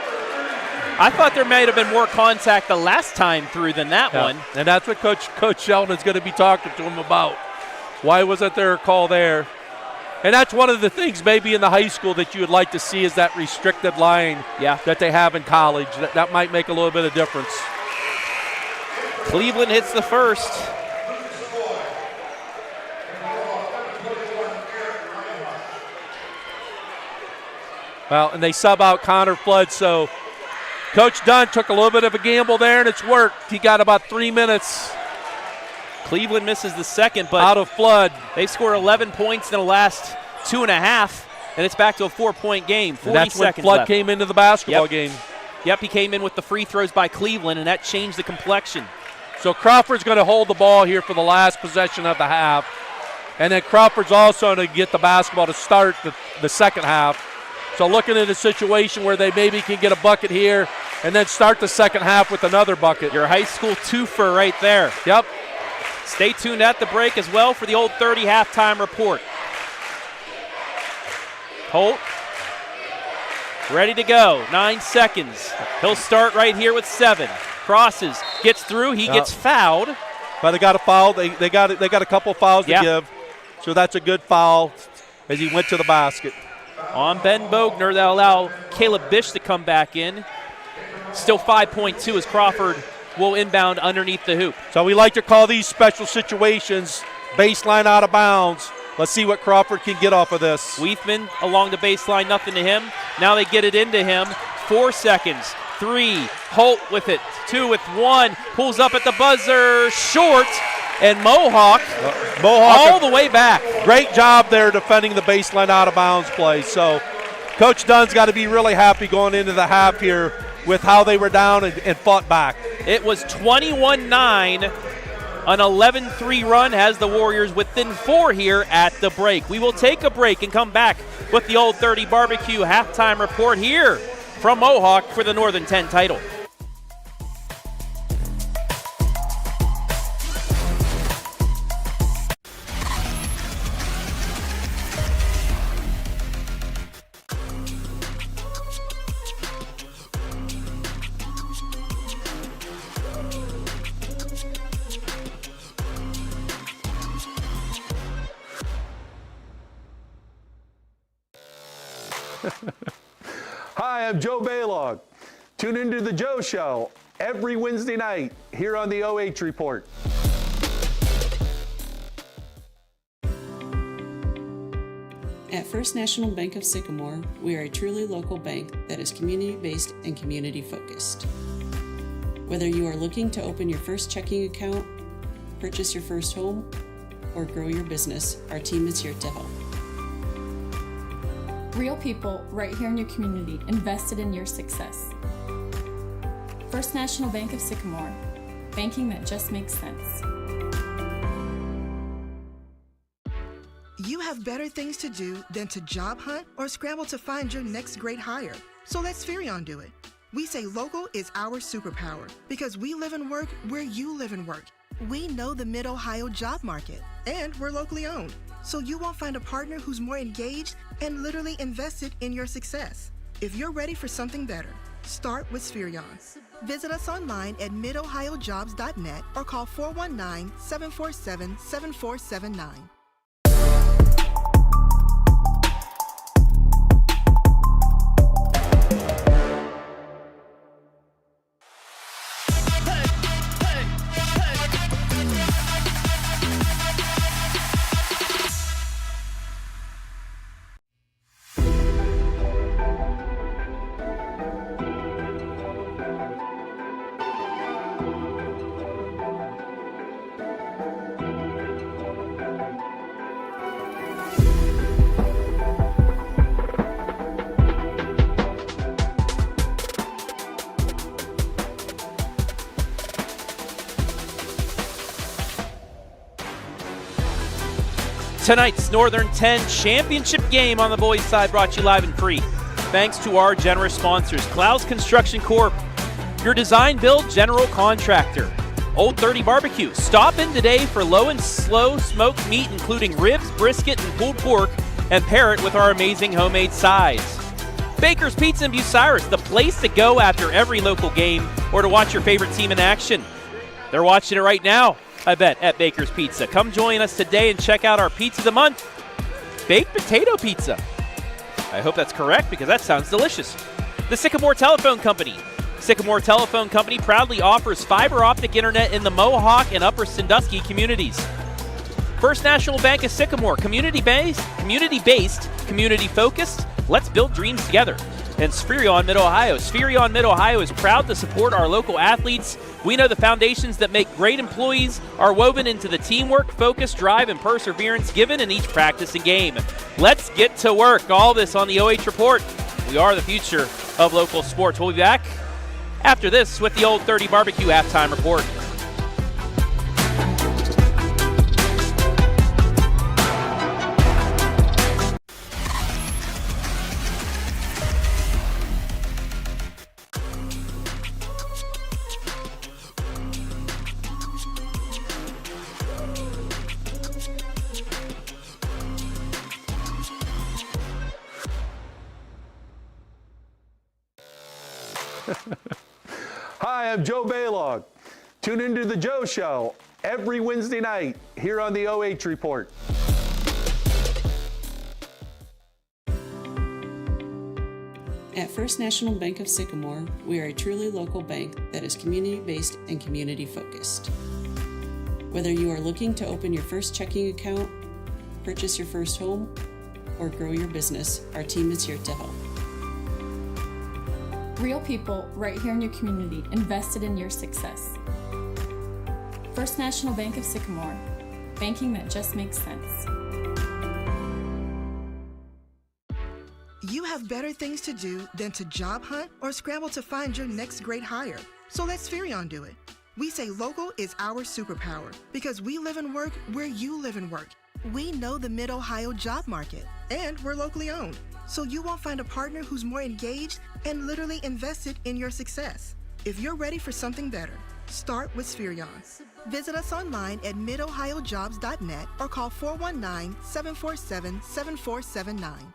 I thought there might have been more contact the last time through than that one. And that's what Coach Sheldon's going to be talking to him about. Why wasn't there a call there? And that's one of the things maybe in the high school that you would like to see is that restricted line that they have in college. That might make a little bit of difference. Cleveland hits the first. Well, and they sub out Connor Flood, so Coach Dunn took a little bit of a gamble there, and it's worked. He got about 3 minutes. Cleveland misses the second, but out of Flood. They've scored 11 points in the last 2.5, and it's back to a 4-point game. 40 that's when seconds Flood left. came into the basketball game. Yep, he came in with the free throws by Cleveland, and that changed the complexion. So Crawford's going to hold the ball here for the last possession of the half. And then Crawford's also going to get the basketball to start the second half. So looking at a situation where they maybe can get a bucket here and then start the second half with another bucket. Your high school twofer right there. Yep. Stay tuned at the break as well for the Old 30 halftime report. Holt, ready to go, 9 seconds. He'll start right here with 7. Crosses, gets through, he gets fouled. But they got a foul, they got a couple of fouls to give. So that's a good foul as he went to the basket. On Ben Bogner, that'll allow Caleb Bish to come back in. Still 5.2 as Crawford will inbound underneath the hoop. So we like to call these special situations baseline out of bounds. Let's see what Crawford can get off of this. Weithman along the baseline, nothing to him. Now they get it into him. 4 seconds, 3. Holt with it, 2 with 1. Pulls up at the buzzer, short. And Mohawk all the way back. Great job there defending the baseline out of bounds play. So Coach Dunn's got to be really happy going into the half here with how they were down and fought back. It was 21-9. An 11-3 run has the Warriors within 4 here at the break. We will take a break and come back with the Old 30 Barbecue halftime report here from Mohawk for the Northern 10 title. Hi, I'm Joe Baylog. Tune into The Joe Show every Wednesday night here on the OH Report. At First National Bank of Sycamore, we are a truly local bank that is community-based and community-focused. Whether you are looking to open your first checking account, purchase your first home, or grow your business, our team is here to help. Real people right here in your community invested in your success. First National Bank of Sycamore, banking that just makes sense. You have better things to do than to job hunt or scramble to find your next great hire. So let Spherion do it. We say local is our superpower because we live and work where you live and work. We know the Mid Ohio job market, and we're locally owned. So you won't find a partner who's more engaged and literally invested in your success. If you're ready for something better, start with Spherion. Visit us online at midohiojobs.net or call 419-747-7479. Tonight's Northern 10 championship game on the boys' side brought to you live and free. Thanks to our generous sponsors, Clouse Construction Corp, your design build general contractor. Old 30 Barbecue. Stop in today for low and slow smoked meat, including ribs, brisket, and pulled pork, and pair it with our amazing homemade sides. Baker's Pizza in Bucyrus, the place to go after every local game or to watch your favorite team in action. They're watching it right now, I bet, at Baker's Pizza. Come join us today and check out our Pizza of the Month, Baked Potato Pizza. I hope that's correct because that sounds delicious. The Sycamore Telephone Company. Sycamore Telephone Company proudly offers fiber optic internet in the Mohawk and Upper Sandusky communities. First National Bank of Sycamore, community-based, community-focused, Let's build dreams together. And Spherion Mid Ohio. Spherion Mid Ohio is proud to support our local athletes. We know the foundations that make great employees are woven into the teamwork, focus, drive, and perseverance given in each practice and game. Let's get to work. All this on the OH Report. We are the future of local sports. We'll be back after this with the Old 30 Barbecue Halftime Report. Hi, I'm Joe Baylog. Tune into the Joe Show every Wednesday night here on the OH Report. At First National Bank of Sycamore, we are a truly local bank that is community-based and community-focused. Whether you are looking to open your first checking account, purchase your first home, or grow your business, our team is here to help. Real people right here in your community invested in your success. First National Bank of Sycamore, banking that just makes sense. You have better things to do than to job hunt or scramble to find your next great hire. So let Spherion do it. We say local is our superpower because we live and work where you live and work. We know the Mid Ohio job market, and we're locally owned. So you won't find a partner who's more engaged and literally invested in your success. If you're ready for something better, start with Spherion. Visit us online at midohiojobs.net or call 419-747-7479.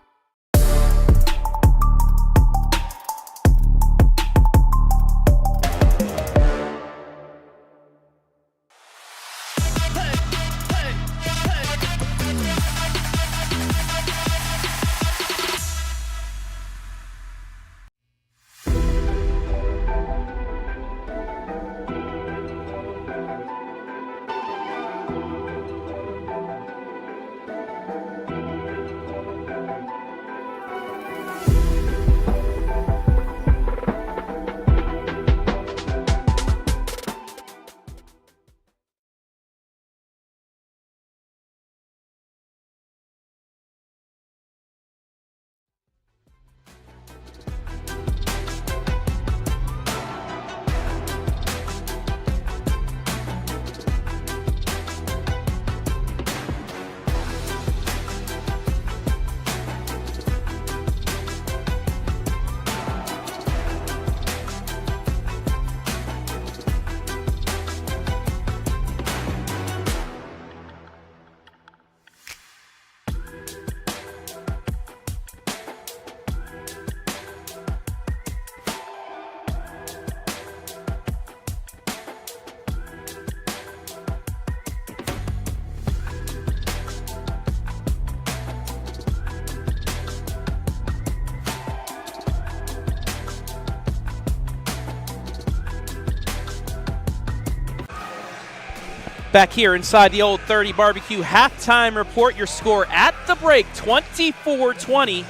Back here inside the Old 30 Barbecue Halftime Report, your score at the break, 24-20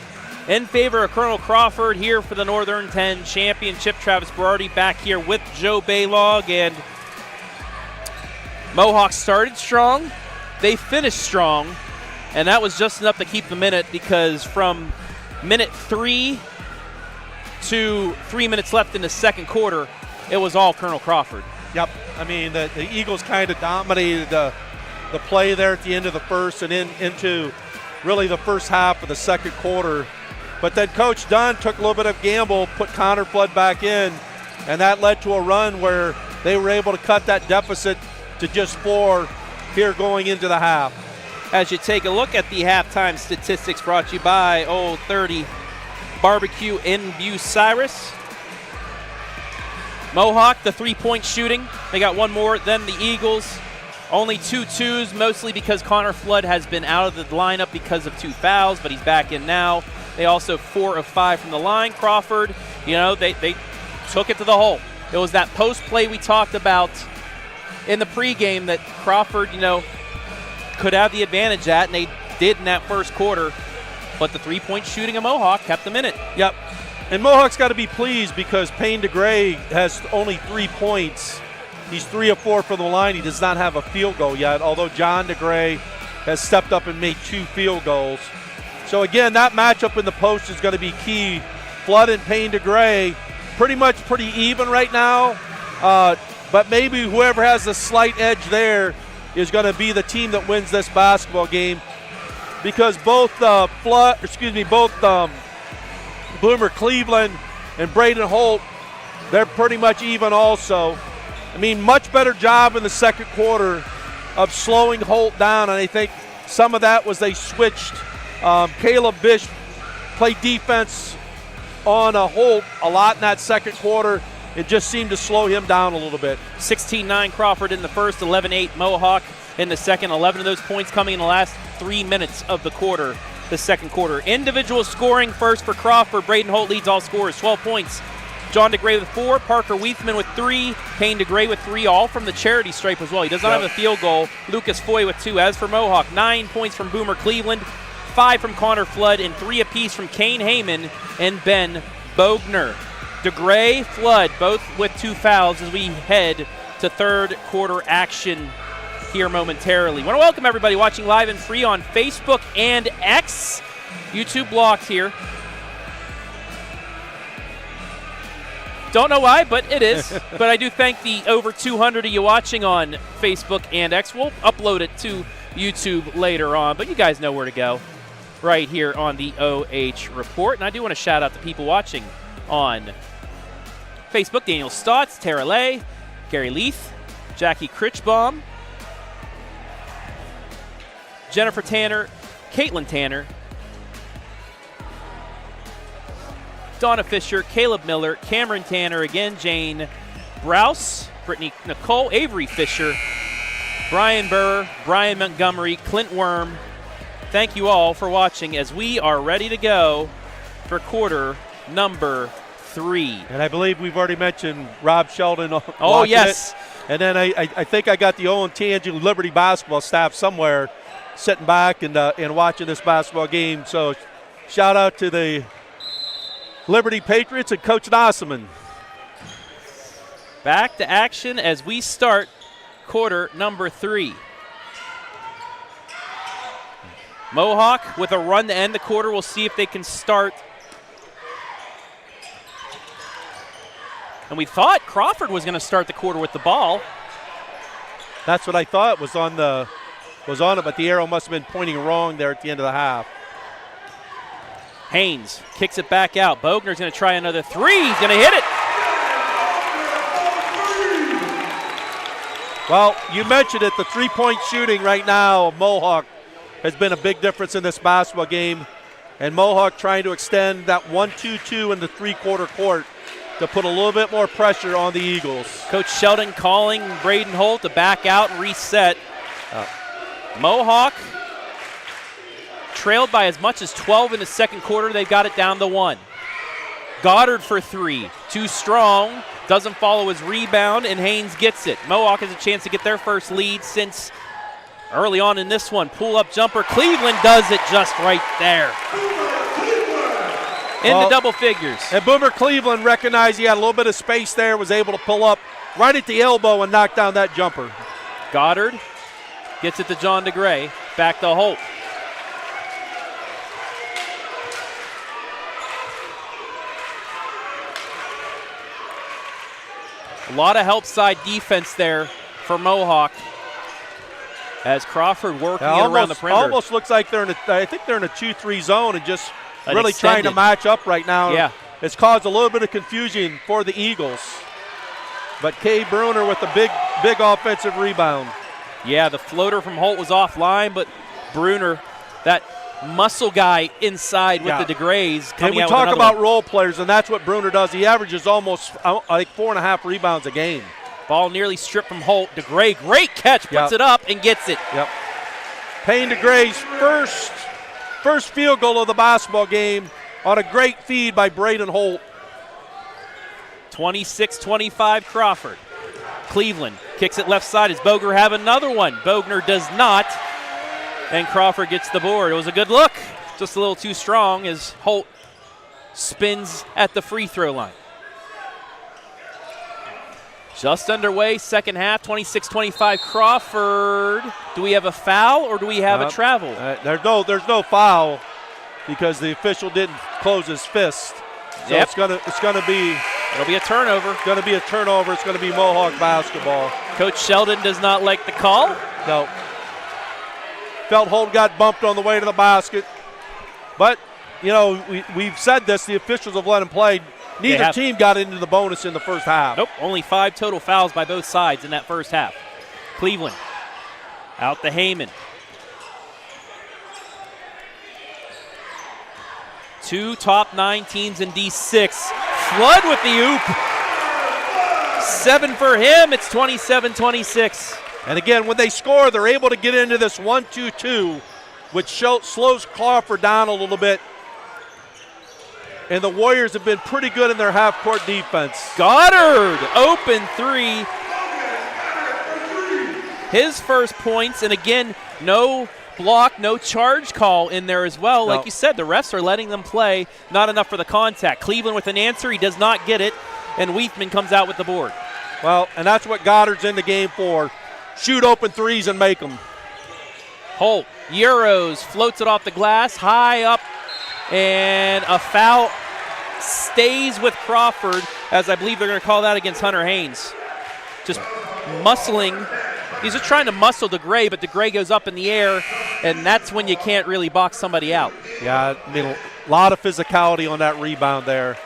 in favor of Colonel Crawford here for the Northern 10 Championship. Travis Berardi back here with Joe Baylog, and Mohawk started strong. They finished strong, and that was just enough to keep the minute, because from minute 3 to 3 minutes left in the second quarter, it was all Colonel Crawford. Yep. I mean, the Eagles kind of dominated the play there at the end of the first and into really the first half of the second quarter. But then Coach Dunn took a little bit of gamble, put Connor Flood back in, and that led to a run where they were able to cut that deficit to just 4 here going into the half. As you take a look at the halftime statistics brought to you by Old 30 Barbecue in Bucyrus. Mohawk, the three-point shooting. They got one more than the Eagles. Only 2 twos, mostly because Connor Flood has been out of the lineup because of 2 fouls, but he's back in now. They also 4 of 5 from the line. Crawford, they took it to the hole. It was that post play we talked about in the pregame that Crawford, could have the advantage at, and they did in that first quarter. but the three-point shooting of Mohawk kept them in it. Yep. And Mohawk's got to be pleased because Payne DeGray has only 3 points. He's 3 of 4 from the line. He does not have a field goal yet, although John DeGray has stepped up and made 2 field goals. So again, that matchup in the post is going to be key. Flood and Payne DeGray pretty even right now, but maybe whoever has the slight edge there is going to be the team that wins this basketball game, because both Boomer Cleveland and Brayden Holt, they're pretty much even also. I mean, much better job in the second quarter of slowing Holt down, and I think some of that was they switched. Caleb Bish played defense on Holt a lot in that second quarter. It just seemed to slow him down a little bit. 16-9 Crawford in the first, 11-8 Mohawk in the second. 11 of those points coming in the last 3 minutes of the second quarter. Individual scoring first for Crawford. Brayden Holt leads all scorers, 12 points. John DeGray with 4, Parker Weithman with 3, Payne DeGray with 3, all from the charity stripe as well. He does not have a field goal. Lucas Foy with 2. As for Mohawk, 9 points from Boomer Cleveland, 5 from Connor Flood, and 3 apiece from Kane Heyman and Ben Bogner. DeGray, Flood, both with 2 fouls as we head to third quarter action here momentarily. Want to welcome everybody watching live and free on Facebook and X. YouTube blocked here. Don't know why, but it is. But I do thank the over 200 of you watching on Facebook and X. We'll upload it to YouTube later on, but you guys know where to go right here on the OH Report. And I do want to shout out the people watching on Facebook: Daniel Stotts, Tara Lay, Gary Leith, Jackie Critchbaum, Jennifer Tanner, Caitlin Tanner, Donna Fisher, Caleb Miller, Cameron Tanner, again, Jane Browse, Brittany Nicole, Avery Fisher, Brian Burr, Brian Montgomery, Clint Worm. Thank you all for watching as we are ready to go for quarter number 3. And I believe we've already mentioned Rob Sheldon. Oh, yes. It. And then I think I got the Owen Tangent Liberty basketball staff somewhere sitting back and watching this basketball game. So shout out to the Liberty Patriots and Coach Nossaman. Back to action as we start quarter number 3. Mohawk with a run to end the quarter. We'll see if they can start. And we thought Crawford was going to start the quarter with the ball. That's what I thought was on it, but the arrow must have been pointing wrong there at the end of the half. Haynes kicks it back out. Bogner's going to try another 3. He's going to hit it. Well, you mentioned it, the three-point shooting right now of Mohawk has been a big difference in this basketball game. And Mohawk trying to extend that 1-2-2 in the three-quarter court to put a little bit more pressure on the Eagles. Coach Sheldon calling Brayden Holt to back out and reset. Mohawk trailed by as much as 12 in the second quarter. They've got it down to 1. Goddard for 3. Too strong. Doesn't follow his rebound, and Haynes gets it. Mohawk has a chance to get their first lead since early on in this one. Pull-up jumper. Cleveland does it just right there. The double figures. And Boomer Cleveland recognized he had a little bit of space there, was able to pull up right at the elbow and knock down that jumper. Goddard gets it to John DeGray. Back to Holt. A lot of help side defense there for Mohawk as Crawford working it around the perimeter. Almost looks like they're in a 2-3 zone and just really trying to match up right now. Yeah. It's caused a little bit of confusion for the Eagles. But Kay Bruner with the big offensive rebound. Yeah, the floater from Holt was offline, but Bruner, that muscle guy inside with the DeGrays. And we talk about role players, and that's what Bruner does. He averages almost like 4.5 rebounds a game. Ball nearly stripped from Holt. DeGray, great catch, puts it up and gets it. Yep. Payne DeGray's first field goal of the basketball game on a great feed by Brayden Holt. 26-25 Crawford. Cleveland kicks it left side. Does Bogner have another one? Bogner does not. And Crawford gets the board. It was a good look. just a little too strong as Holt spins at the free throw line. Just underway, second half, 26-25 Crawford. Do we have a foul or do we have a travel? There's no foul because the official didn't close his fist. So it's gonna be. It'll be a turnover. It's gonna be a turnover. It's gonna be Mohawk basketball. Coach Sheldon does not like the call. No. Felt Holt got bumped on the way to the basket, but we've said this. The officials have let him play. Neither team got into the bonus in the first half. Nope, only 5 total fouls by both sides in that first half. Cleveland out to Heyman. 2 top 9 teams in D6. Flood with the oop. 7 for him. It's 27-26. And again, when they score, they're able to get into this 1-2-2, which slows Crawford down a little bit. And the Warriors have been pretty good in their half-court defense. Goddard, open 3. His first points, and again, no block, no charge call in there as well. No. Like you said, the refs are letting them play. Not enough for the contact. Cleveland with an answer. He does not get it, and Weithman comes out with the board. Well, and that's what Goddard's in the game for. Shoot open threes and make them. Holt, Euros, floats it off the glass, high up, and a foul stays with Crawford, as I believe they're going to call that against Hunter Haynes. Just muscling. He's just trying to muscle DeGray, but DeGray goes up in the air, and that's when you can't really box somebody out. Yeah, I mean, a lot of physicality on that rebound there.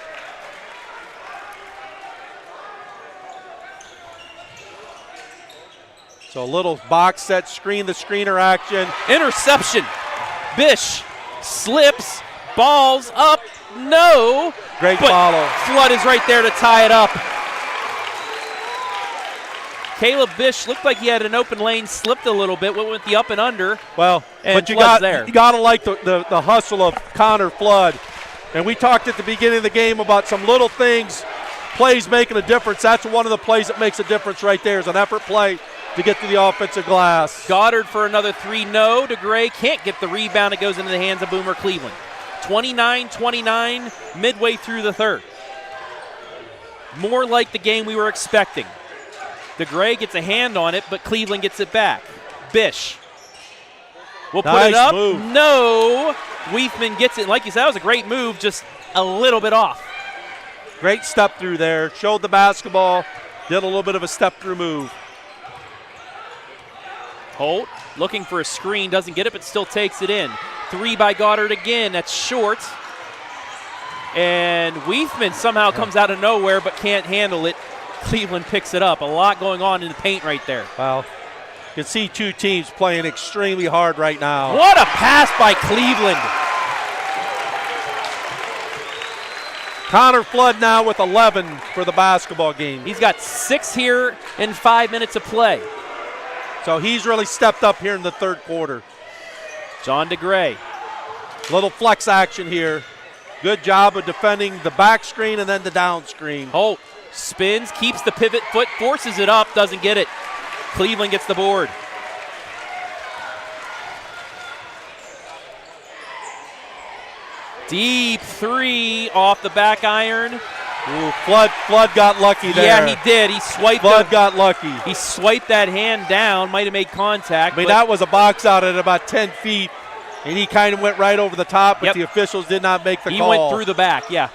So a little box set, screen the screener action. Interception. Bish slips, balls up, no. Great but follow. Flood is right there to tie it up. Caleb Bish looked like he had an open lane, slipped a little bit, went with the up and under. Well, and but you Flood's there. You got to like the hustle of Connor Flood. And we talked at the beginning of the game about some little things, plays making a difference. That's one of the plays that makes a difference right there is an effort play to get to the offensive glass. Goddard for another 3, no. DeGray can't get the rebound. It goes into the hands of Boomer Cleveland. 29-29 midway through the third. More like the game we were expecting. DeGray gets a hand on it, but Cleveland gets it back. Bish will put it up. Move. No. Weithman gets it. Like you said, that was a great move, just a little bit off. Great step through there. Showed the basketball. Did a little bit of a step through move. Holt looking for a screen, doesn't get it, but still takes it in. 3 by Goddard again, that's short. And Weithman somehow comes out of nowhere but can't handle it. Cleveland picks it up. A lot going on in the paint right there. Well, you can see two teams playing extremely hard right now. What a pass by Cleveland. Connor Flood now with 11 for the basketball game. He's got 6 here in 5 minutes of play. So he's really stepped up here in the third quarter. John DeGray. Little flex action here. Good job of defending the back screen and then the down screen. Holt spins, keeps the pivot foot, forces it up, doesn't get it. Cleveland gets the board. Deep 3 off the back iron. Ooh, Flood got lucky there. Yeah, he did. He swiped. Flood got lucky. He swiped that hand down. Might have made contact. I mean, that was a box out at about 10 feet, and he kind of went right over the top, but the officials did not make the call. He went through the back, yeah.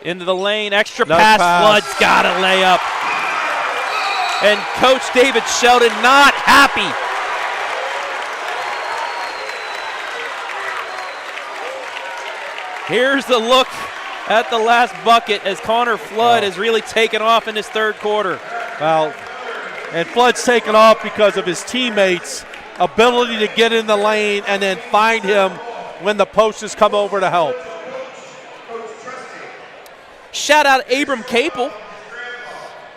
Into the lane, extra No pass. pass. Flood's got a layup. And Coach David Sheldon not happy. Here's the look at the last bucket as Connor Flood has really taken off in his third quarter. Well, and Flood's taken off because of his teammates' ability to get in the lane and then find him when the posters come over to help. Shout out Abram Capel,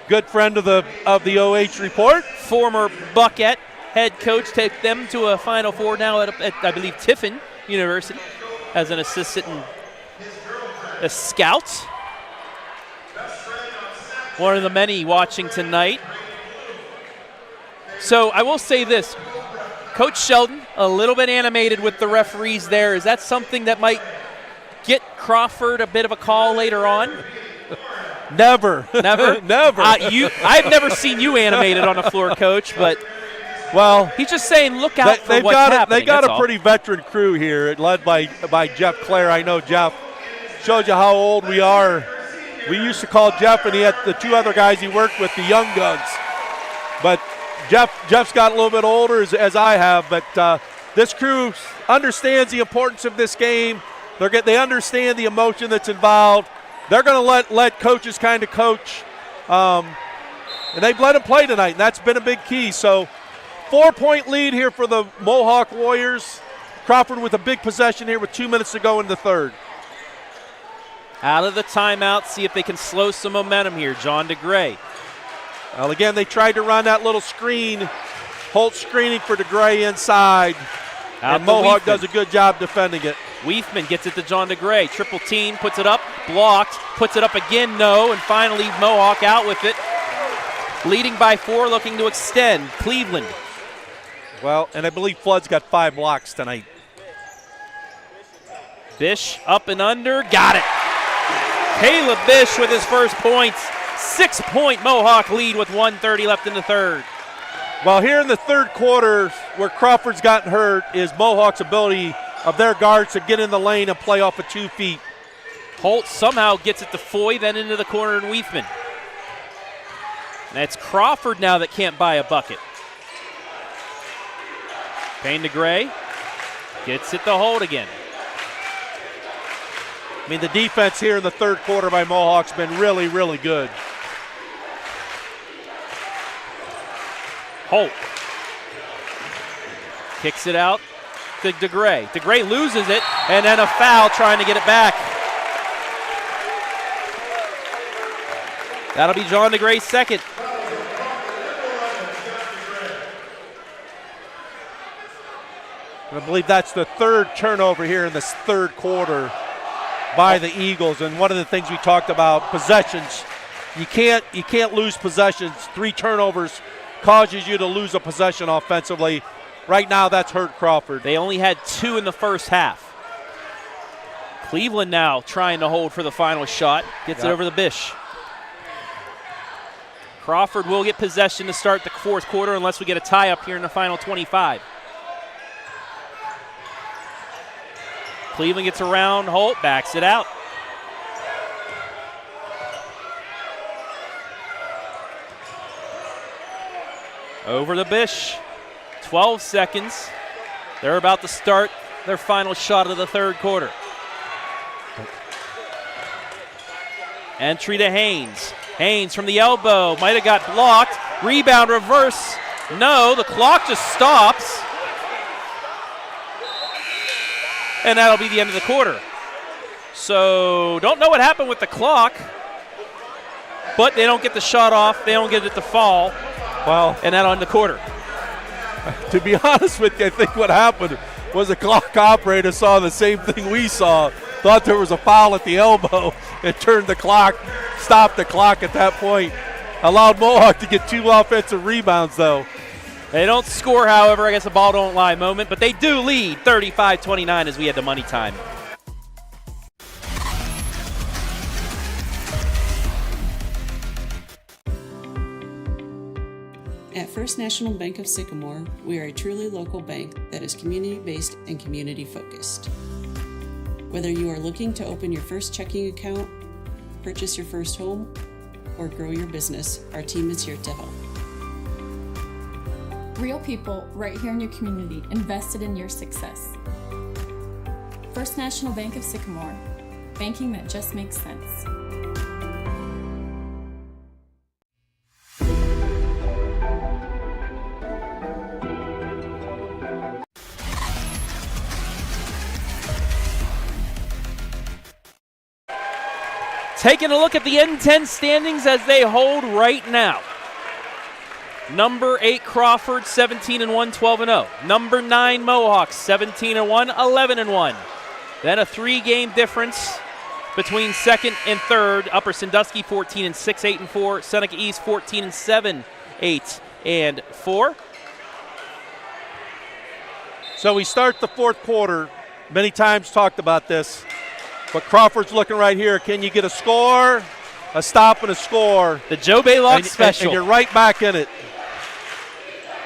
good friend of the OH report. Former Buckette head coach, take them to a Final Four now at I believe Tiffin University as an assistant and a scout. One of the many watching tonight. So I will say this. Coach Sheldon, a little bit animated with the referees there. Is that something that might get Crawford a bit of a call later on? Never. Never? Never. I've never seen you animated on the floor, Coach, but well, he's just saying look out for what's happening. They got a pretty veteran crew here, led by Jeff Clare. I know Jeff. Shows you how old we are. We used to call Jeff, and he had the two other guys he worked with, the young guns. But Jeff's got a little bit older, as I have. But this crew understands the importance of this game. They understand the emotion that's involved. They're going to let coaches kind of coach. And they've let them play tonight, and that's been a big key. So 4-point lead here for the Mohawk Warriors. Crawford with a big possession here with 2 minutes to go in the third. Out of the timeout, see if they can slow some momentum here. John DeGray. Well, again, they tried to run that little screen. Holt screening for DeGray inside. And Mohawk does a good job defending it. Weifman gets it to John DeGray. Triple team, puts it up, blocked, puts it up again, no, and finally Mohawk out with it. Leading by 4, looking to extend. Cleveland. Well, and I believe Flood's got 5 blocks tonight. Bish up and under, got it. Caleb Bish with his first points. 6-point Mohawk lead with 1:30 left in the third. Well, here in the third quarter, where Crawford's gotten hurt, is Mohawk's ability of their guards to get in the lane and play off of 2 feet. Holt somehow gets it to Foy, then into the corner and Weifman. And it's Crawford now that can't buy a bucket. Payne to Gray. Gets it to Holt again. I mean, the defense here in the third quarter by Mohawk's been really, really good. Holt kicks it out to DeGray. DeGray loses it, and then a foul trying to get it back. That'll be John DeGray's second. And I believe that's the third turnover here in this third quarter by the Eagles. And one of the things we talked about, possessions. You can't lose possessions. 3 turnovers causes you to lose a possession offensively. Right now, that's hurt Crawford. They only had 2 in the first half. Cleveland now trying to hold for the final shot. Gets it over the Bish. Crawford will get possession to start the fourth quarter unless we get a tie-up here in the final 25. Cleveland gets around Holt, backs it out. Over the Bish. 12 seconds. They're about to start their final shot of the third quarter. Entry to Haynes. Haynes from the elbow. Might have got blocked. Rebound reverse. No, the clock just stops. And that'll be the end of the quarter. So don't know what happened with the clock. But they don't get the shot off. They don't get it to fall. Well, and that'll end the quarter. To be honest with you, I think what happened was the clock operator saw the same thing we saw, thought there was a foul at the elbow, and turned the clock, stopped the clock at that point. Allowed Mohawk to get 2 offensive rebounds, though. They don't score, however, I guess a ball don't lie moment, but they do lead 35-29 as we had the money time. At First National Bank of Sycamore, we are a truly local bank that is community-based and community-focused. Whether you are looking to open your first checking account, purchase your first home, or grow your business, our team is here to help. Real people right here in your community invested in your success. First National Bank of Sycamore, banking that just makes sense. Taking a look at the N-10 standings as they hold right now. Number 8 Crawford, 17-1, 12-0. Number 9 Mohawk, 17-1, 11-1. Then a 3-game difference between second and third. Upper Sandusky 14-6, 8-4. Seneca East 14-7, 8-4. So we start the fourth quarter. Many times talked about this. But Crawford's looking right here. Can you get a score, a stop, and a score? The Joe Baylog special. And you're right back in it.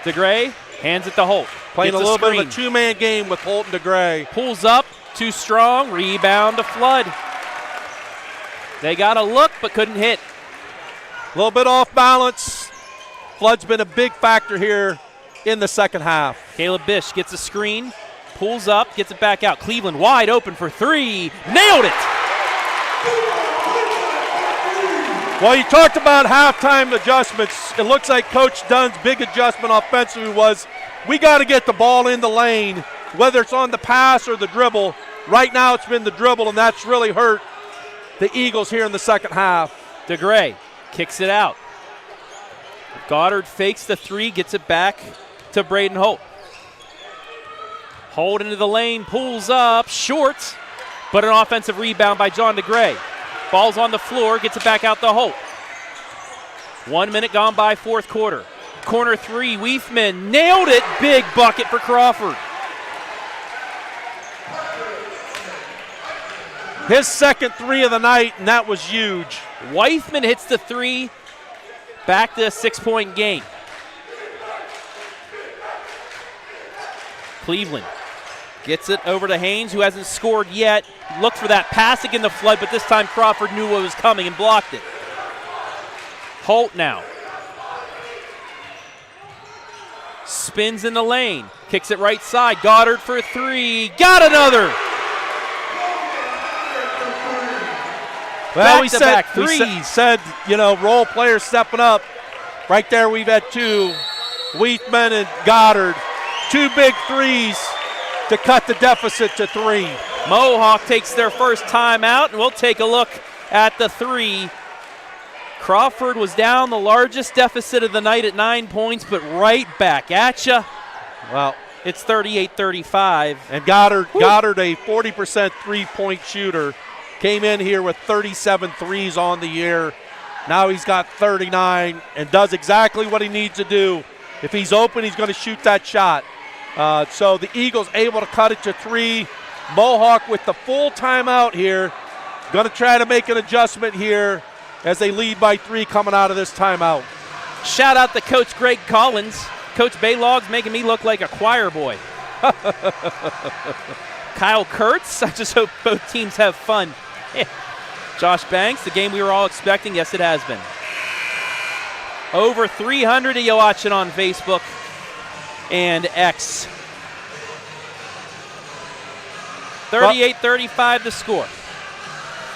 DeGray hands it to Holt. Playing Gets a little screen. bit of a two-man game with Holt and DeGray. Pulls up, too strong, rebound to Flood. They got a look but couldn't hit. A little bit off balance. Flood's been a big factor here in the second half. Caleb Bish gets a screen, pulls up, gets it back out. Cleveland wide open for three. Nailed it! Well, you talked about halftime adjustments. It looks like Coach Dunn's big adjustment offensively was we got to get the ball in the lane, whether it's on the pass or the dribble. Right now it's been the dribble, and that's really hurt the Eagles here in the second half. DeGray kicks it out. Goddard fakes the three, gets it back to Brayden Holt. Holt into the lane, pulls up, short, but an offensive rebound by John DeGray. Ball's on the floor, gets it back out to Holt. 1 minute gone by, fourth quarter. Corner three, Weithman nailed it. Big bucket for Crawford. His second three of the night, and that was huge. Weithman hits the three, back to a 6-point game. Cleveland gets it over to Haynes, who hasn't scored yet. Looked for that pass again to Flood, but this time Crawford knew what was coming and blocked it. Holt now. Spins in the lane, kicks it right side. Goddard for three, got another. Well, we Back-to-back said, you know, role players stepping up. Right there we've had two, Weithman and Goddard. Two big threes to cut the deficit to three. Mohawk takes their first timeout, and we'll take a look at the three. Crawford was down the largest deficit of the night at 9 points, but right back at you. Well, it's 38-35. And Goddard, a 40% three-point shooter, came in here with 37 threes on the year. Now he's got 39 and does exactly what he needs to do. If he's open, he's going to shoot that shot. So the Eagles able to cut it to three. Mohawk with the full timeout here. Going to try to make an adjustment here as they lead by three coming out of this timeout. Shout out to Coach Greg Collins. Coach Baylog's making me look like a choir boy. Kyle Kurtz, I just hope both teams have fun. Josh Banks, the game we were all expecting. Yes, it has been. Over 300 of you watching on Facebook and X. 38-35 the score.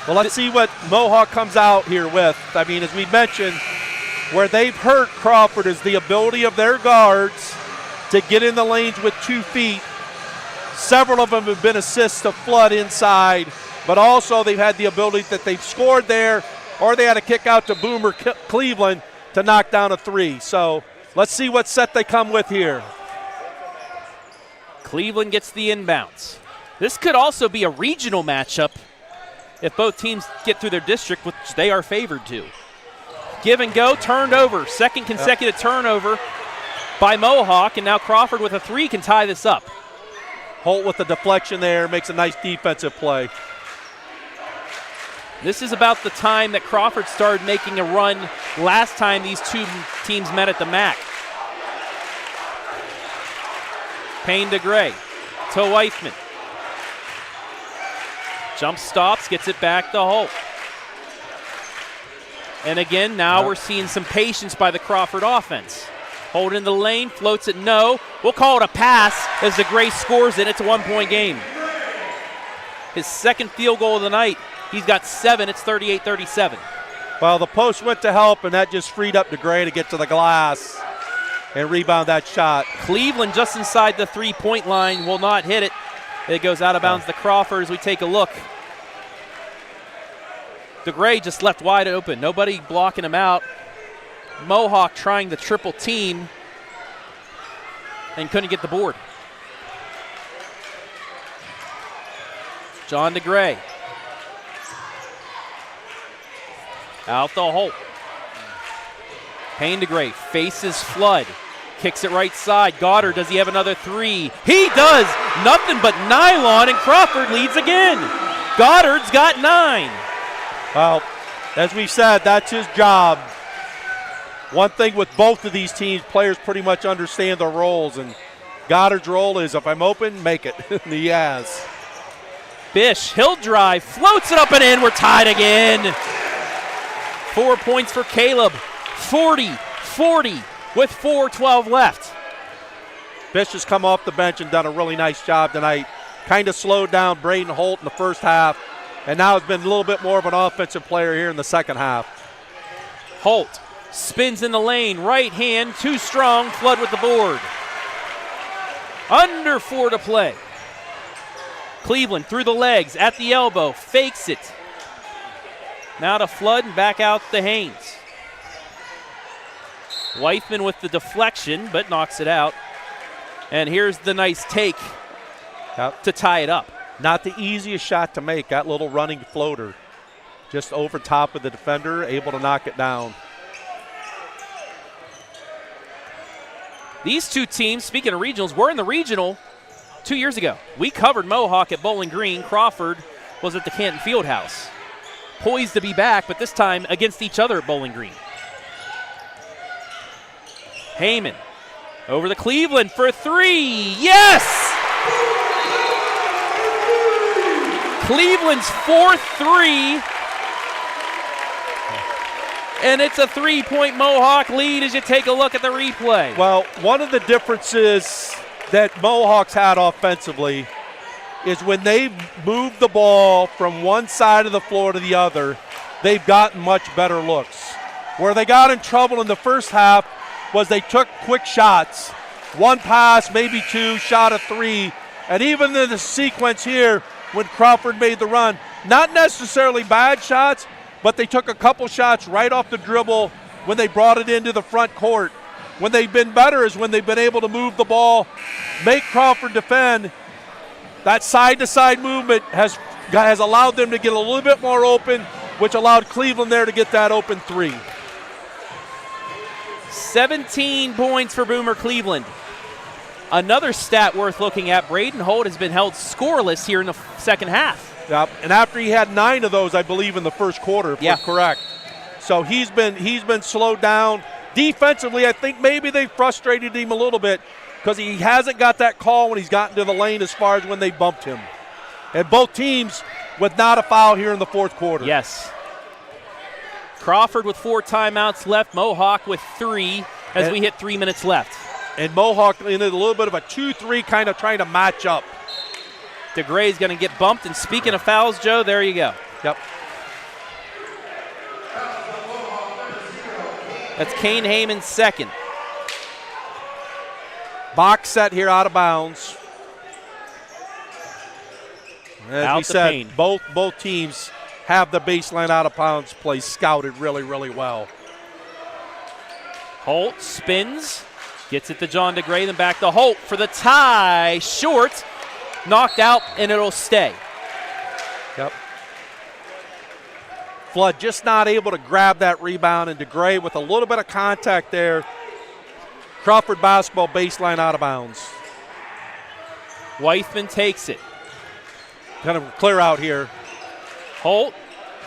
Well, let's see what Mohawk comes out here with. I mean, as we mentioned, where they've hurt Crawford is the ability of their guards to get in the lanes with 2 feet. Several of them have been assists to Flood inside, but also they've had the ability that they've scored there, or they had a kick out to Boomer Cleveland to knock down a three. So let's see what set they come with here. Cleveland gets the inbounds. This could also be a regional matchup if both teams get through their district, which they are favored to. Give and go, turned over. Second consecutive turnover by Mohawk, and now Crawford with a three can tie this up. Holt with the deflection there, makes a nice defensive play. This is about the time that Crawford started making a run last time these two teams met at the MAC. Payne to Gray, to Weithman. Jump stops, gets it back to Holt. And again, now we're seeing some patience by the Crawford offense. Holt in the lane, floats it, no. We'll call it a pass as the Gray scores it. It's a 1-point game. His second field goal of the night. He's got 7. It's 38-37. Well, the post went to help, and that just freed up DeGray to get to the glass and rebound that shot. Cleveland just inside the 3-point line will not hit it. It goes out of bounds to Crawford as we take a look. DeGray just left wide open. Nobody blocking him out. Mohawk trying the triple team and couldn't get the board. John DeGray. Out the Holt. Payne DeGray faces Flood. Kicks it right side. Goddard, does he have another three? He does. Nothing but nylon, and Crawford leads again. Goddard's got 9. Well, as we said, that's his job. One thing with both of these teams, players pretty much understand their roles, and Goddard's role is if I'm open, make it. And he has. Bish, he'll drive, floats it up and in. We're tied again. 4 points for Caleb. 40-40 with 4:12 left. Bish has come off the bench and done a really nice job tonight. Kind of slowed down Brayden Holt in the first half, and now has been a little bit more of an offensive player here in the second half. Holt spins in the lane, right hand, too strong, Flood with the board. Under 4 to play. Cleveland through the legs, at the elbow, fakes it. Now to Flood and back out to Haynes. Weithman with the deflection, but knocks it out. And here's the nice take to tie it up. Not the easiest shot to make, that little running floater. Just over top of the defender, able to knock it down. These two teams, speaking of regionals, were in the regional 2 years ago. We covered Mohawk at Bowling Green. Crawford was at the Canton Fieldhouse. Poised to be back, but this time against each other at Bowling Green. Heyman over to Cleveland for 3. Yes! Cleveland's 4th 3. And it's a 3-point Mohawk lead as you take a look at the replay. Well, one of the differences that Mohawks had offensively is when they moved the ball from one side of the floor to the other, they've gotten much better looks. Where they got in trouble in the first half was they took quick shots. One pass, maybe 2, shot a 3. And even in the sequence here, when Crawford made the run, not necessarily bad shots, but they took a couple shots right off the dribble when they brought it into the front court. When they've been better is when they've been able to move the ball, make Crawford defend. That side-to-side movement has allowed them to get a little bit more open, which allowed Cleveland there to get that open 3. 17 points for Boomer Cleveland. Another stat worth looking at, Brayden Holt has been held scoreless here in the second half. Yep, and after he had 9 of those, I believe, in the first quarter, if we're correct. So he's been slowed down. Defensively, I think maybe they frustrated him a little bit because he hasn't got that call when he's gotten to the lane as far as when they bumped him. And both teams with not a foul here in the fourth quarter. Yes. Crawford with 4 timeouts left, Mohawk with 3 as we hit 3 minutes left. And Mohawk in a little bit of a 2-3 kind of trying to match up. DeGray's going to get bumped, and speaking of fouls, Joe, there you go. Yep. That's Kane Heyman's second. Box set here out of bounds. As Out we the said, paint. both teams have the baseline out of bounds play scouted really, really well. Holt spins, gets it to John DeGray, then back to Holt for the tie. Short, knocked out, and it'll stay. Yep. Flood just not able to grab that rebound, and DeGray with a little bit of contact there. Crawford basketball baseline out of bounds. Weithman takes it. Kind of clear out here. Holt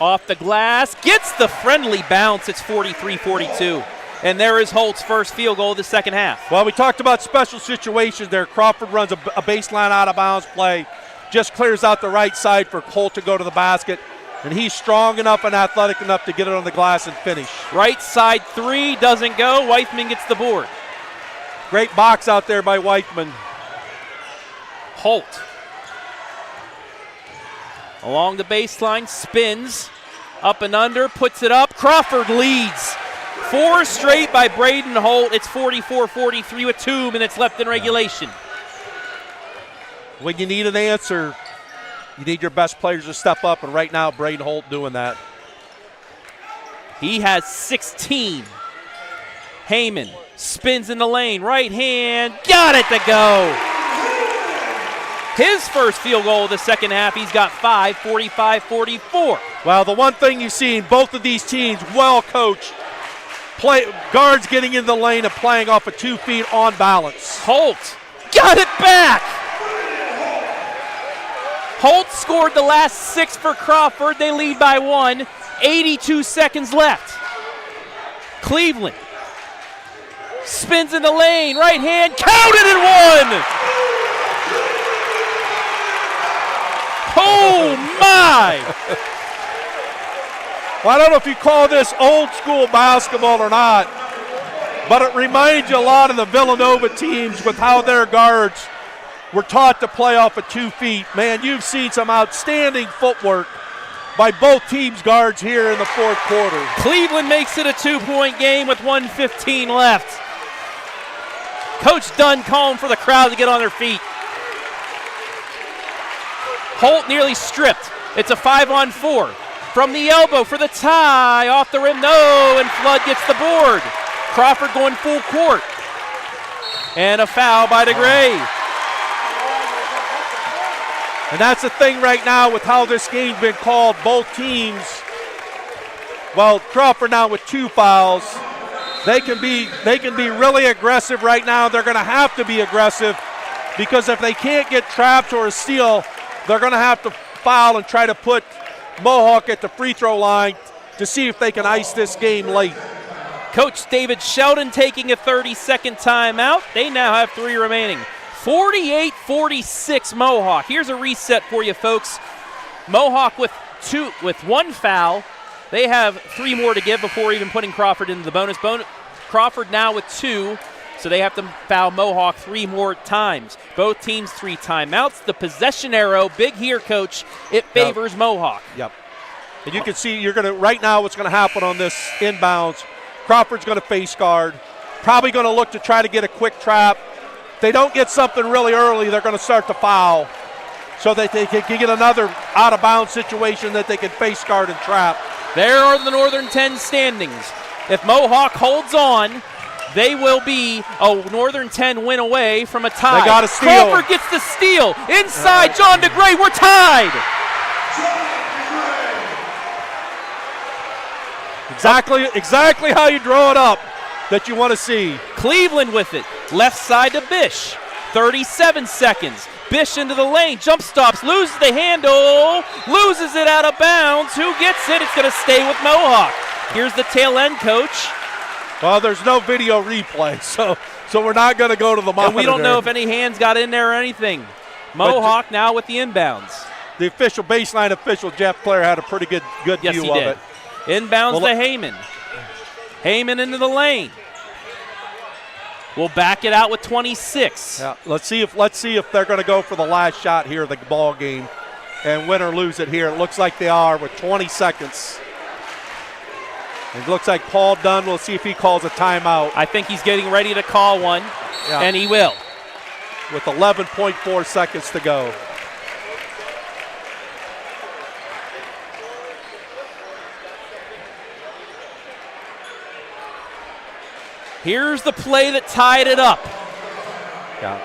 off the glass, gets the friendly bounce. It's 43-42. And there is Holt's first field goal of the second half. Well, we talked about special situations there. Crawford runs a baseline out of bounds play, just clears out the right side for Holt to go to the basket. And he's strong enough and athletic enough to get it on the glass and finish. Right side 3 doesn't go. Weithman gets the board. Great box out there by Weithman. Holt along the baseline, spins, up and under, puts it up. Crawford leads. 4 straight by Brayden Holt. It's 44-43 with 2 minutes left in regulation. When you need an answer, you need your best players to step up, and right now Brayden Holt doing that. He has 16. Heyman spins in the lane, right hand, got it to go. His first field goal of the second half, he's got 5, 45-44. Well, the one thing you see in both of these teams, well coached. guards getting in the lane and playing off of 2 feet on balance. Holt got it back. Holt scored the last 6 for Crawford. They lead by 1. 82 seconds left. Cleveland spins in the lane. Right hand counted and 1. Oh my! Well, I don't know if you call this old school basketball or not, but it reminds you a lot of the Villanova teams with how their guards were taught to play off of 2 feet. Man, you've seen some outstanding footwork by both teams' guards here in the fourth quarter. Cleveland makes it a 2-point game with 1:15 left. Coach Dunn calling for the crowd to get on their feet. Holt nearly stripped. It's a 5-on-4. From the elbow for the tie. Off the rim, no, and Flood gets the board. Crawford going full court. And a foul by DeGray. And that's the thing right now with how this game's been called. Both teams, well, Crawford now with 2 fouls. They can be really aggressive right now. They're going to have to be aggressive because if they can't get trapped or a steal, they're going to have to foul and try to put Mohawk at the free throw line to see if they can ice this game late. Coach David Sheldon taking a 30-second timeout. They now have 3 remaining. 48-46 Mohawk. Here's a reset for you folks. Mohawk with 1 foul. They have 3 more to give before even putting Crawford into the bonus. Crawford now with 2, so they have to foul Mohawk 3 more times. Both teams 3 timeouts. The possession arrow, big here, Coach. It favors Mohawk. Yep. And you can see right now what's going to happen on this inbounds. Crawford's going to face guard. Probably going to look to try to get a quick trap. If they don't get something really early, they're going to start to foul so that they can get another out-of-bounds situation that they can face guard and trap. There are the Northern 10 standings. If Mohawk holds on, they will be a Northern 10 win away from a tie. They got a steal. Crawford gets the steal. Inside, John DeGray, we're tied. Exactly how you draw it up that you want to see. Cleveland with it. Left side to Bish. 37 seconds. Bish into the lane. Jump stops. Loses the handle. Loses it out of bounds. Who gets it? It's going to stay with Mohawk. Here's the tail end, Coach. Well, there's no video replay, so we're not going to go to the monitor. And we don't know if any hands got in there or anything. Mohawk now with the inbounds. The baseline official, Jeff Clare, had a pretty good yes, view he of did. it. Inbounds to Heyman. Heyman into the lane. We'll back it out with 26. Yeah, let's see if they're going to go for the last shot here of the ball game and win or lose it here. It looks like they are with 20 seconds. It looks like Paul Dunn will see if he calls a timeout. I think he's getting ready to call one, and he will. With 11.4 seconds to go. Here's the play that tied it up. Yeah.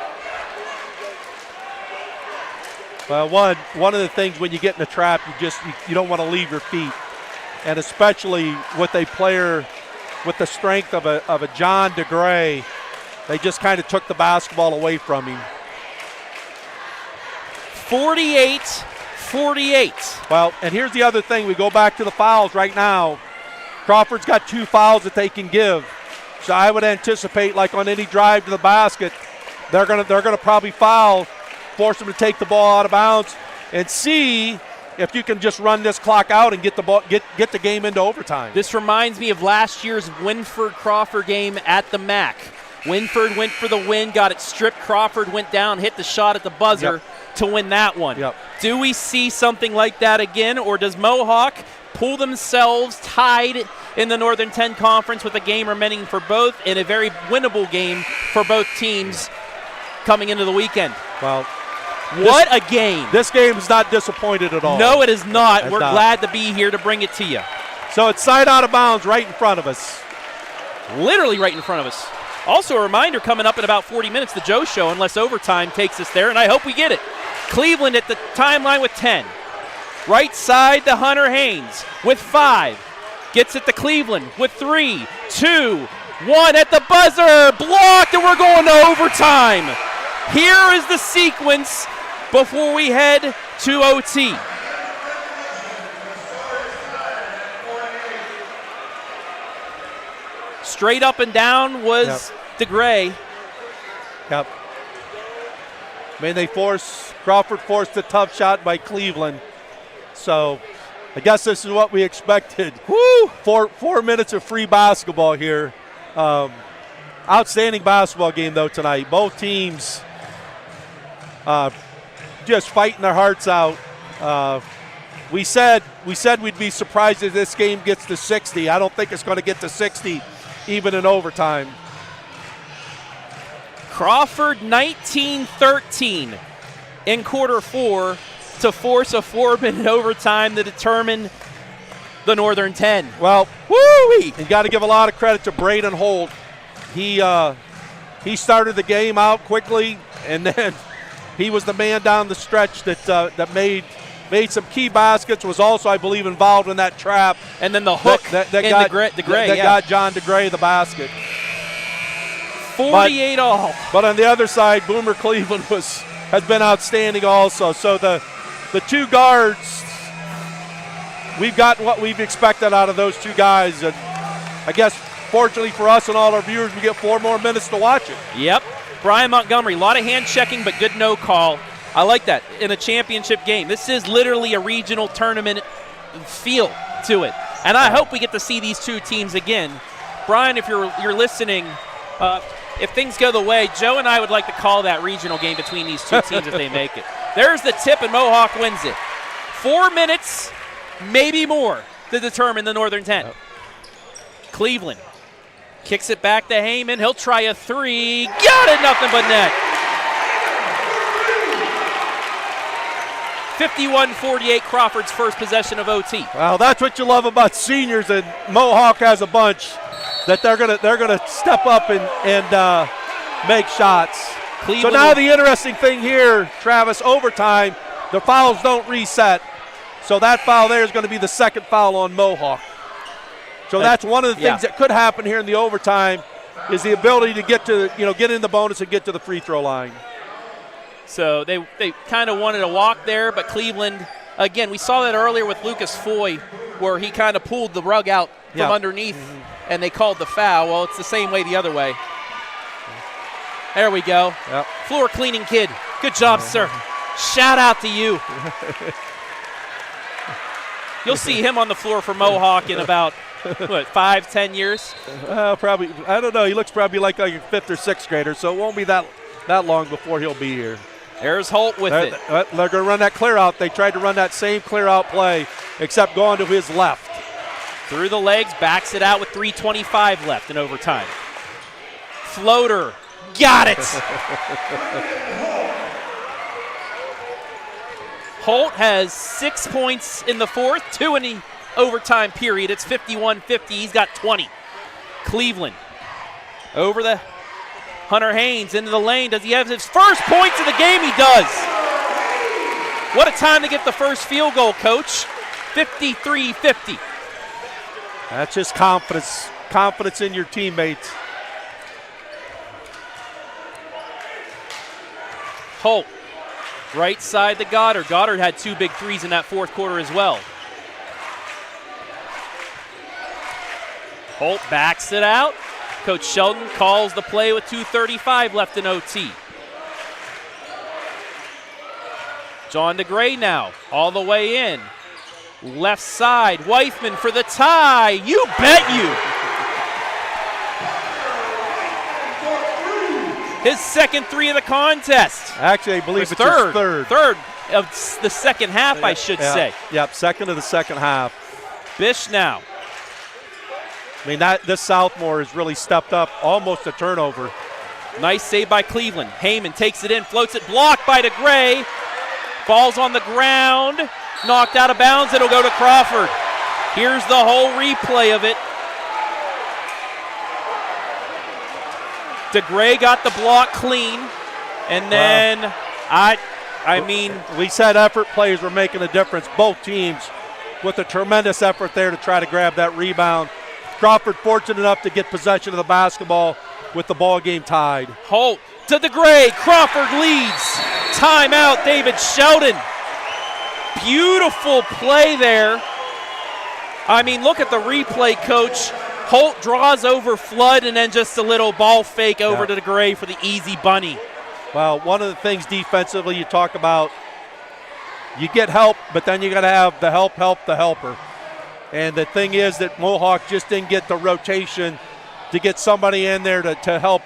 Well, one of the things when you get in a trap, you don't want to leave your feet, and especially with a player with the strength of a John DeGray, they just kind of took the basketball away from him. 48-48. Well, and here's the other thing. We go back to the fouls right now. Crawford's got 2 fouls that they can give. So I would anticipate, like on any drive to the basket, they're gonna probably foul, force them to take the ball out of bounds, and see if you can just run this clock out and get the game into overtime. This reminds me of last year's Winford-Crawford game at the MAC. Winford went for the win, got it stripped. Crawford went down, hit the shot at the buzzer to win that one. Yep. Do we see something like that again, or does Mohawk pull themselves tied in the Northern 10 Conference with a game remaining for both in a very winnable game for both teams coming into the weekend? Well, what a game. This game is not disappointed at all. No, it is not. We're not. glad to be here to bring it to you. So it's side out of bounds right in front of us. Literally right in front of us. Also a reminder, coming up in about 40 minutes, the Joe Show, unless overtime takes us there, and I hope we get it. Cleveland at the timeline with 10. Right side to Hunter Haynes with 5. Gets it to Cleveland with 3. 2, 1 at the buzzer. Blocked, and we're going to overtime. Here is the sequence before we head to OT. Straight up and down was DeGray. Yep. I mean, Crawford forced a tough shot by Cleveland. So I guess this is what we expected. Woo! 4 minutes of free basketball here. Outstanding basketball game, though, tonight. Both teams just fighting their hearts out. We said we'd be surprised if this game gets to 60. I don't think it's going to get to 60 even in overtime. Crawford 19-13 in quarter 4 to force a 4-minute overtime to determine the Northern 10. Well, woo-wee! You got to give a lot of credit to Brayden Holt. He started the game out quickly, and then he was the man down the stretch that made some key baskets, was also, I believe, involved in that trap. And then the hook that got John DeGray the basket. 48 all. But on the other side, Boomer Cleveland has been outstanding also. So the two guards, we've gotten what we've expected out of those two guys. And I guess, fortunately for us and all our viewers, we get 4 more minutes to watch it. Yep. Brian Montgomery, a lot of hand checking, but good no call. I like that in a championship game. This is literally a regional tournament feel to it. And I hope we get to see these two teams again. Brian, if you're listening, if things go the way, Joe and I would like to call that regional game between these two teams if they make it. There's the tip, and Mohawk wins it. 4 minutes, maybe more, to determine the Northern 10. Cleveland kicks it back to Heyman. He'll try a 3. Got it, nothing but net. 51-48, Crawford's first possession of OT. Well, that's what you love about seniors, and Mohawk has a bunch that they're gonna step up and make shots. Cleveland. So now the interesting thing here, Travis, overtime, the fouls don't reset. So that foul there is going to be the second foul on Mohawk. So that's one of the things that could happen here in the overtime, is the ability to get in the bonus and get to the free throw line. So they kind of wanted to walk there, but Cleveland, again, we saw that earlier with Lucas Foy, where he kind of pulled the rug out from underneath, and they called the foul. Well, it's the same way the other way. There we go. Yep. Floor cleaning kid. Good job, sir. Shout out to you. You'll see him on the floor for Mohawk in about, 5-10 years? Probably. I don't know. He looks probably like a 5th or 6th grader, so it won't be that long before he'll be here. There's Holt with it. They're going to run that clear out. They tried to run that same clear out play, except going to his left. Through the legs, backs it out with 3:25 left in overtime. Floater. Got it. Holt has 6 points in the fourth, 2 in the overtime period. It's 51-50. He's got 20. Cleveland over the Hunter Haynes into the lane. Does he have his first points of the game? He does. What a time to get the first field goal, Coach. 53-50. That's just confidence in your teammates. Holt, right side to Goddard. Goddard had 2 big threes in that fourth quarter as well. Holt backs it out. Coach Sheldon calls the play with 2:35 left in OT. John DeGray now, all the way in. Left side, Weifman for the tie. You bet you. His second 3 of the contest. Actually, I believe it's third. Third. Third of the second half, I should say. Yep, second of the second half. Bish now. I mean, this sophomore has really stepped up, almost a turnover. Nice save by Cleveland. Heyman takes it in, floats it, blocked by DeGray. Ball's on the ground, knocked out of bounds. It'll go to Crawford. Here's the whole replay of it. DeGray got the block clean, and then I mean, we said effort plays were making a difference. Both teams with a tremendous effort there to try to grab that rebound. Crawford fortunate enough to get possession of the basketball with the ball game tied. Holt to DeGray. Crawford leads. Timeout, David Sheldon. Beautiful play there. I mean, look at the replay, Coach. Holt draws over Flood and then just a little ball fake over to DeGray for the easy bunny. Well, one of the things defensively you talk about, you get help, but then you got to have the help the helper. And the thing is that Mohawk just didn't get the rotation to get somebody in there to help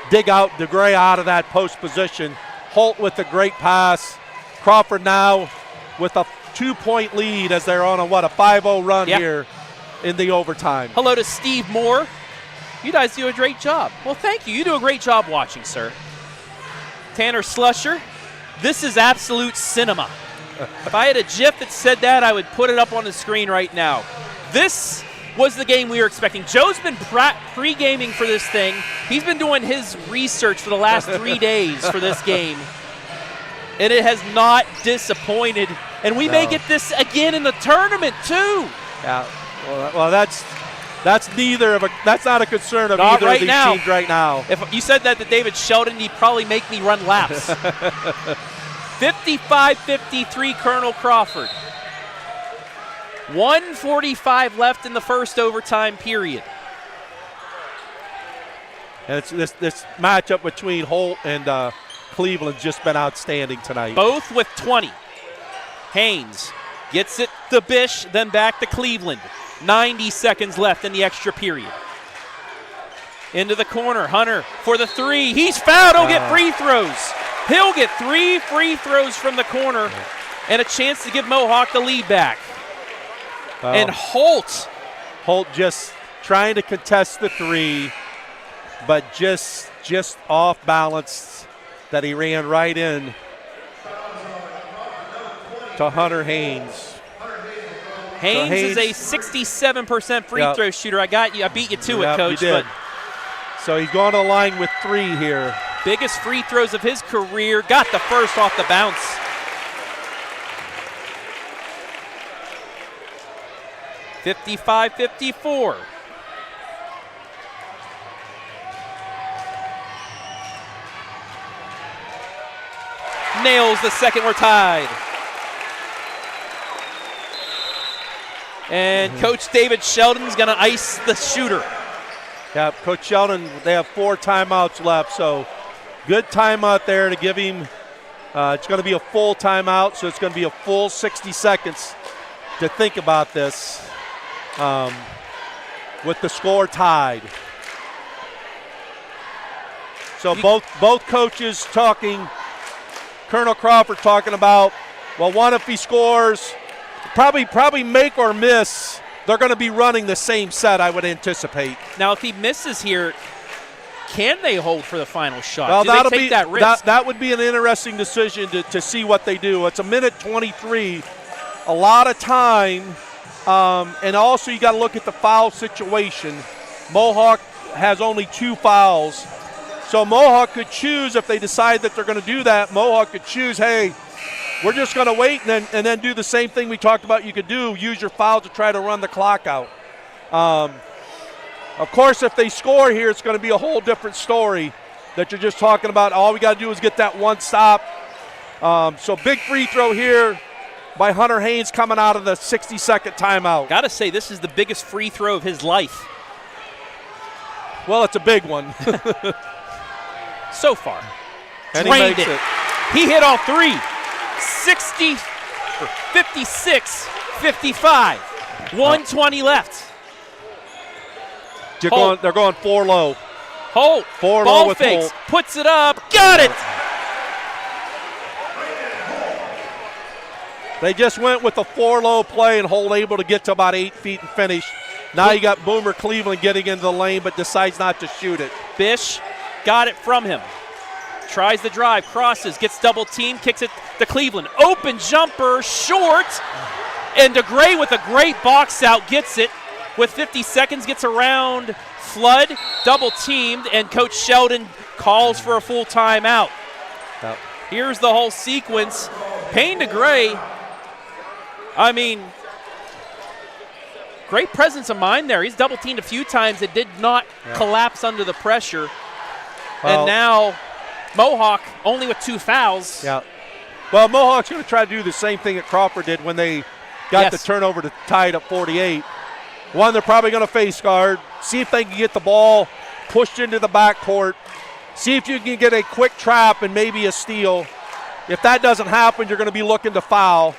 dig out DeGray out of that post position. Holt with a great pass. Crawford now with a 2-point lead as they're on a 5-0 run here in the overtime. Hello to Steve Moore. You guys do a great job. Well, thank you. You do a great job watching, sir. Tanner Slusher, this is absolute cinema. If I had a GIF that said that, I would put it up on the screen right now. This was the game we were expecting. Joe's been pre-gaming for this thing. He's been doing his research for the last 3 days for this game. And it has not disappointed. And we may get this again in the tournament, too. Yeah. Well, that's not a concern of not either right of these now. teams right now. If you said that to David Sheldon, he'd probably make me run laps. 55-53 Colonel Crawford. 1:45 left in the first overtime period. And this matchup between Holt and Cleveland's just been outstanding tonight. Both with 20. Haynes gets it to Bish, then back to Cleveland. 90 seconds left in the extra period. Into the corner, Hunter for the three. He's fouled, he'll get free throws. He'll get 3 free throws from the corner and a chance to give Mohawk the lead back. And Holt just trying to contest the three, but just off balance that he ran right in to Hunter Haynes. Haynes is a 67% free throw shooter. I got you. I beat you to it, Coach. You did. So he's going to the line with 3 here. Biggest free throws of his career. Got the first off the bounce. (55-54). Nails the second. We're tied. And Coach David Sheldon's going to ice the shooter. Yeah, Coach Sheldon, they have 4 timeouts left, so good timeout there to give him. It's going to be a full timeout, so it's going to be a full 60 seconds to think about this with the score tied. So both coaches talking, Colonel Crawford talking about, well, one, if he scores, probably make or miss, they're going to be running the same set, I would anticipate. Now, if he misses here, can they hold for the final shot? Well, do they take that risk? That would be an interesting decision to see what they do. It's a minute 23, a lot of time, and also you got to look at the foul situation. Mohawk has only 2 fouls, so Mohawk could choose, if they decide that they're going to do that, Mohawk could choose, hey, we're just going to wait and then do the same thing we talked about you could do, use your foul to try to run the clock out. Of course, if they score here, it's going to be a whole different story that you're just talking about. All we got to do is get that one stop. So big free throw here by Hunter Haynes coming out of the 60-second timeout. Got to say, this is the biggest free throw of his life. Well, it's a big one. So far. And Drained he makes it. He hit all 3. 60, 56, 55. 1:20 left. They're going 4 low. Holt, 4 ball low with fakes, Holt. puts it up, got it. They just went with a 4 low play and Holt able to get to about 8 feet and finish. Now you got Boomer Cleveland getting into the lane but decides not to shoot it. Bish got it from him. Tries the drive, crosses, gets double teamed, kicks it to Cleveland. Open jumper, short. And DeGray with a great box out gets it. With 50 seconds, gets around Flood, double teamed, and Coach Sheldon calls for a full timeout. Yep. Here's the whole sequence. Payne DeGray, I mean, great presence of mind there. He's double teamed a few times. It did not collapse under the pressure. Well, and now Mohawk only with 2 fouls. Yeah. Well, Mohawk's going to try to do the same thing that Crawford did when they got the turnover to tie it up 48. One, they're probably going to face guard, see if they can get the ball pushed into the backcourt, see if you can get a quick trap and maybe a steal. If that doesn't happen, you're going to be looking to foul.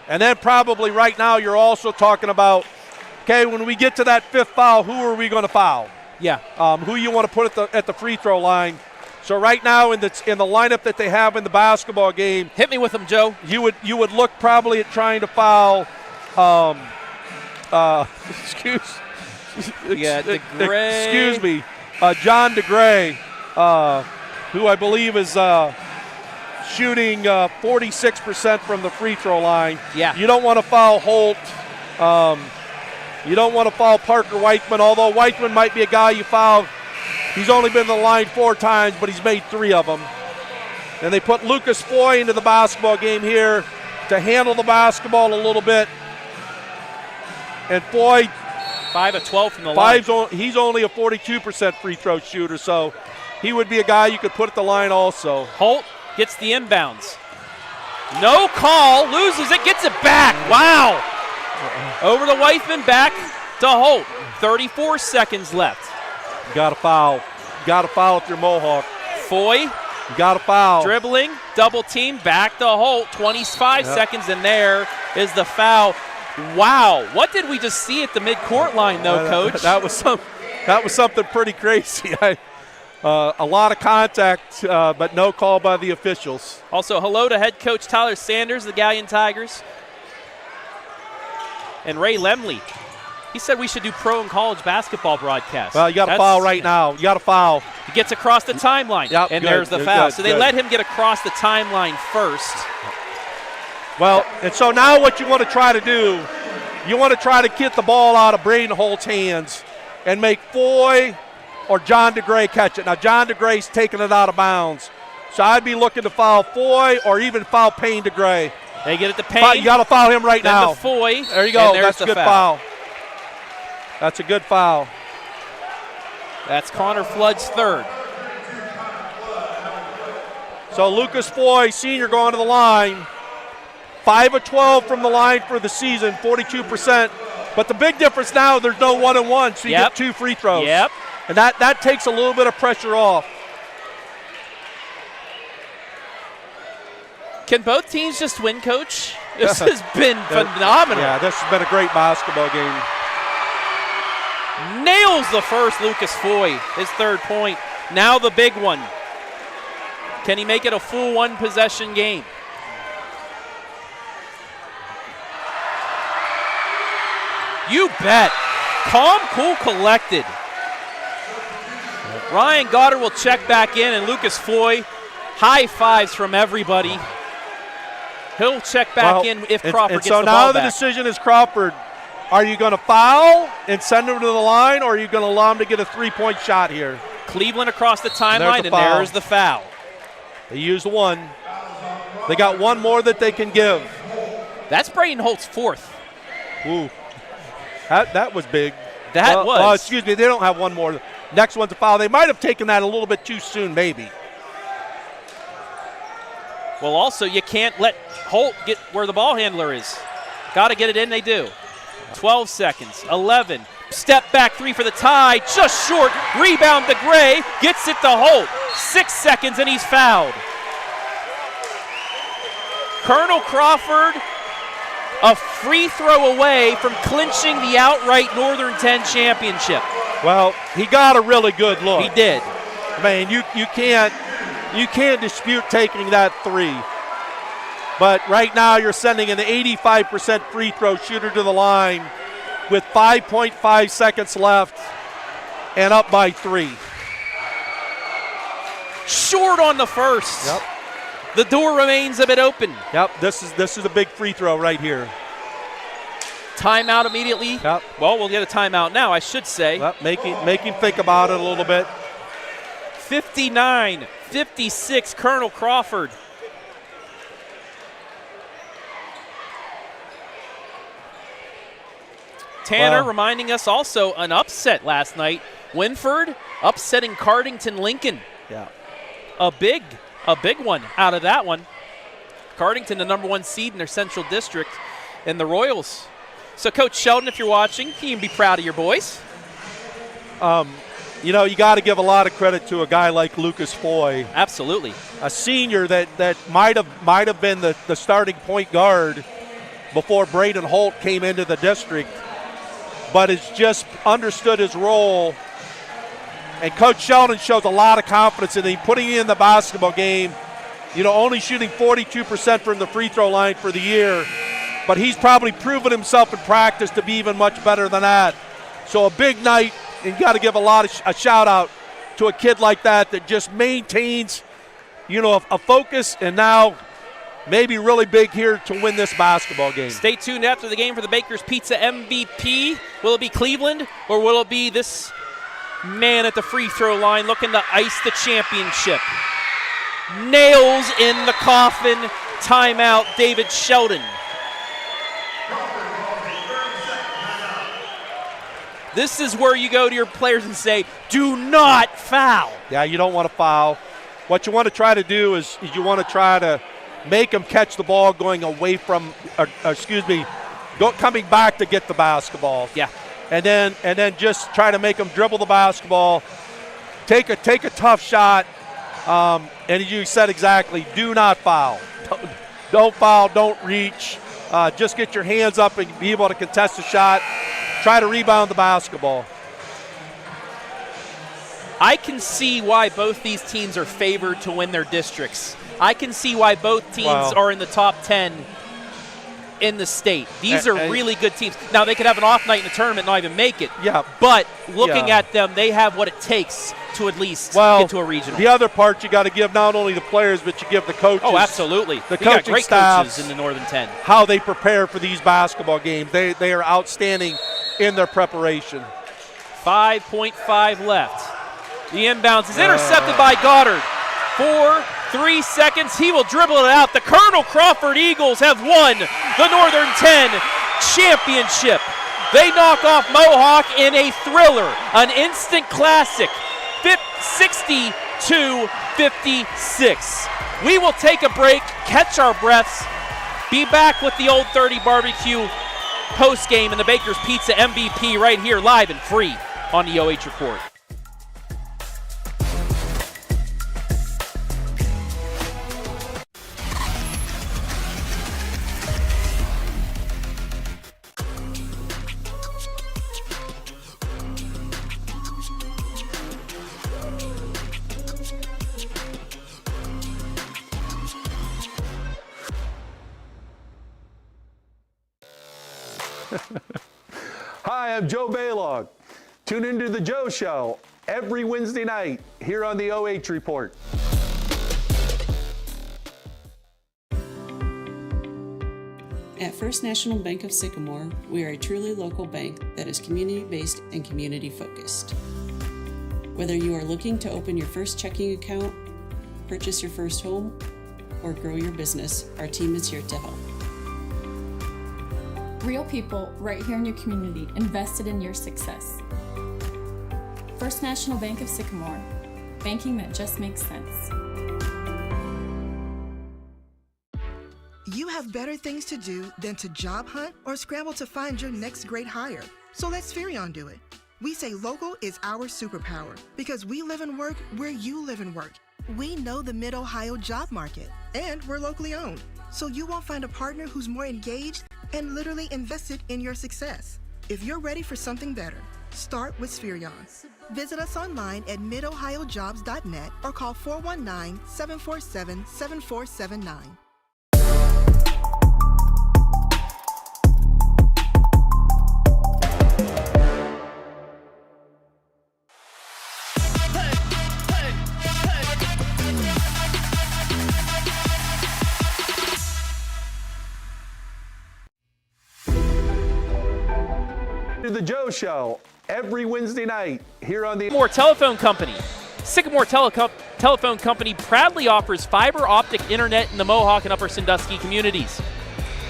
And then probably right now you're also talking about, okay, when we get to that 5th foul, who are we going to foul? Yeah. Who you want to put at the free throw line. So right now in the lineup that they have in the basketball game, hit me with them, Joe. You would look probably at trying to foul. Excuse me, John DeGray, who I believe is shooting 46% from the free throw line. Yeah. You don't want to foul Holt. You don't want to foul Parker Whiteman, although Whiteman might be a guy you foul. He's only been to the line 4 times, but he's made 3 of them. And they put Lucas Foy into the basketball game here to handle the basketball a little bit. And Foy, 5 of 12 from the line. He's only a 42% free throw shooter, so he would be a guy you could put at the line also. Holt gets the inbounds. No call, loses it, gets it back. Wow. Over to Whiteman, back to Holt. 34 seconds left. You got to foul. You got to foul if you're Mohawk. Foy. You got to foul. Dribbling, double team, back to Holt. 25 seconds, and there is the foul. Wow. What did we just see at the midcourt line, though, Coach? That was something pretty crazy. A lot of contact, but no call by the officials. Also, hello to head coach Tyler Sanders, the Galleon Tigers. And Ray Lemley. He said we should do pro and college basketball broadcasts. Well, you got to foul right now. You got to foul. He gets across the timeline, yep, and good, there's the foul. Good, so they let him get across the timeline first. Well, and so now what you want to try to do, you want to try to get the ball out of Brayden Holt's hands and make Foy or John DeGray catch it. Now, John DeGray's taking it out of bounds. So I'd be looking to foul Foy or even foul Payne DeGray. They get it to Payne. You got to foul him right now. To Foy. There you go. That's a good foul. That's a good foul. That's Connor Flood's 3rd. So Lucas Foy, senior, going to the line. 5 of 12 from the line for the season, 42%. But the big difference now, there's no 1-on-1, so you get 2 free throws. Yep. And that takes a little bit of pressure off. Can both teams just win, Coach? This has been phenomenal. Yeah, this has been a great basketball game. Nails the first, Lucas Foy, his 3rd point. Now the big one. Can he make it a full 1-possession game? You bet. Calm, cool, collected. Ryan Goddard will check back in, and Lucas Foy, high fives from everybody. He'll check back in if Crawford gets the ball back. So now the decision is Crawford. Are you going to foul and send him to the line, or are you going to allow him to get a 3-point shot here? Cleveland across the timeline, and there's the foul. They used 1. They got 1 more that they can give. That's Brayden Holt's 4th. Ooh. That was big. That was. Oh, excuse me, they don't have 1 more. Next one's a foul. They might have taken that a little bit too soon, maybe. Well, also, you can't let Holt get where the ball handler is. Got to get it in, they do. 12 seconds, 11. Step back 3 for the tie, just short. Rebound to Gray, gets it to Holt. 6 seconds, and he's fouled. Colonel Crawford, a free throw away from clinching the outright Northern 10 championship. Well, he got a really good look. He did. Man, you can't dispute taking that 3. But right now you're sending an 85% free throw shooter to the line with 5.5 seconds left and up by 3. Short on the first. Yep. The door remains a bit open. Yep, this is a big free throw right here. Timeout immediately. Yep. Well, we'll get a timeout now, I should say. Yep, make him think about it a little bit. 59-56, Colonel Crawford. Tanner reminding us also an upset last night. Winford upsetting Cardington Lincoln. Yeah. A big one out of that one. Cardington, the number 1 seed in their Central District, and the Royals. So, Coach Sheldon, if you're watching, you can be proud of your boys. You know, you got to give a lot of credit to a guy like Lucas Foy. Absolutely. A senior that might have been the starting point guard before Brayden Holt came into the district, but has just understood his role. And Coach Sheldon shows a lot of confidence in him, putting him in the basketball game. You know, only shooting 42% from the free throw line for the year, but he's probably proven himself in practice to be even much better than that. So a big night, and you got to give a shout out to a kid like that just maintains, you know, a focus, and now maybe really big here to win this basketball game. Stay tuned after the game for the Baker's Pizza MVP. Will it be Cleveland, or will it be this man at the free throw line looking to ice the championship? Nails in the coffin. Timeout, David Sheldon. This is where you go to your players and say, do not foul. Yeah, you don't want to foul. What you want to try to do is you want to try to make them catch the ball going away from, coming back to get the basketball. Yeah. And then just try to make them dribble the basketball, take a tough shot, and you said exactly, do not foul. Don't foul, don't reach. Just get your hands up and be able to contest the shot. Try to rebound the basketball. I can see why both these teams are favored to win their districts. I can see why both teams are in the top 10 in the state. These are really good teams. Now, they could have an off night in the tournament and not even make it. Yeah. But looking at them, they have what it takes to at least get to a regional. The other part you got to give not only the players, but you give the coaches. Oh, absolutely. The we got coaching great staffs, coaches in the Northern 10. How they prepare for these basketball games. They are outstanding in their preparation. 5.5 left. The inbounds is intercepted by Goddard. 3 seconds. He will dribble it out. The Colonel Crawford Eagles have won the Northern 10 championship. They knock off Mohawk in a thriller, an instant classic, 62-56. We will take a break, catch our breaths, be back with the Old 30 Barbecue post-game and the Baker's Pizza MVP right here live and free on the OH Report. Hi, I'm Joe Baylog. Tune into The Joe Show every Wednesday night here on the OH Report. At First National Bank of Sycamore, we are a truly local bank that is community-based and community-focused. Whether you are looking to open your first checking account, purchase your first home, or grow your business, our team is here to help. Real people right here in your community invested in your success. First National Bank of Sycamore, banking that just makes sense. You have better things to do than to job hunt or scramble to find your next great hire. So let Spherion do it. We say local is our superpower because we live and work where you live and work. We know the Mid Ohio job market, and we're locally owned. So you won't find a partner who's more engaged and literally invested in your success. If you're ready for something better, start with Spherion. Visit us online at midohiojobs.net or call 419-747-7479. The Joe Show every Wednesday night here on the Sycamore Telephone Company. Sycamore Telephone Company proudly offers fiber optic internet in the Mohawk and Upper Sandusky communities.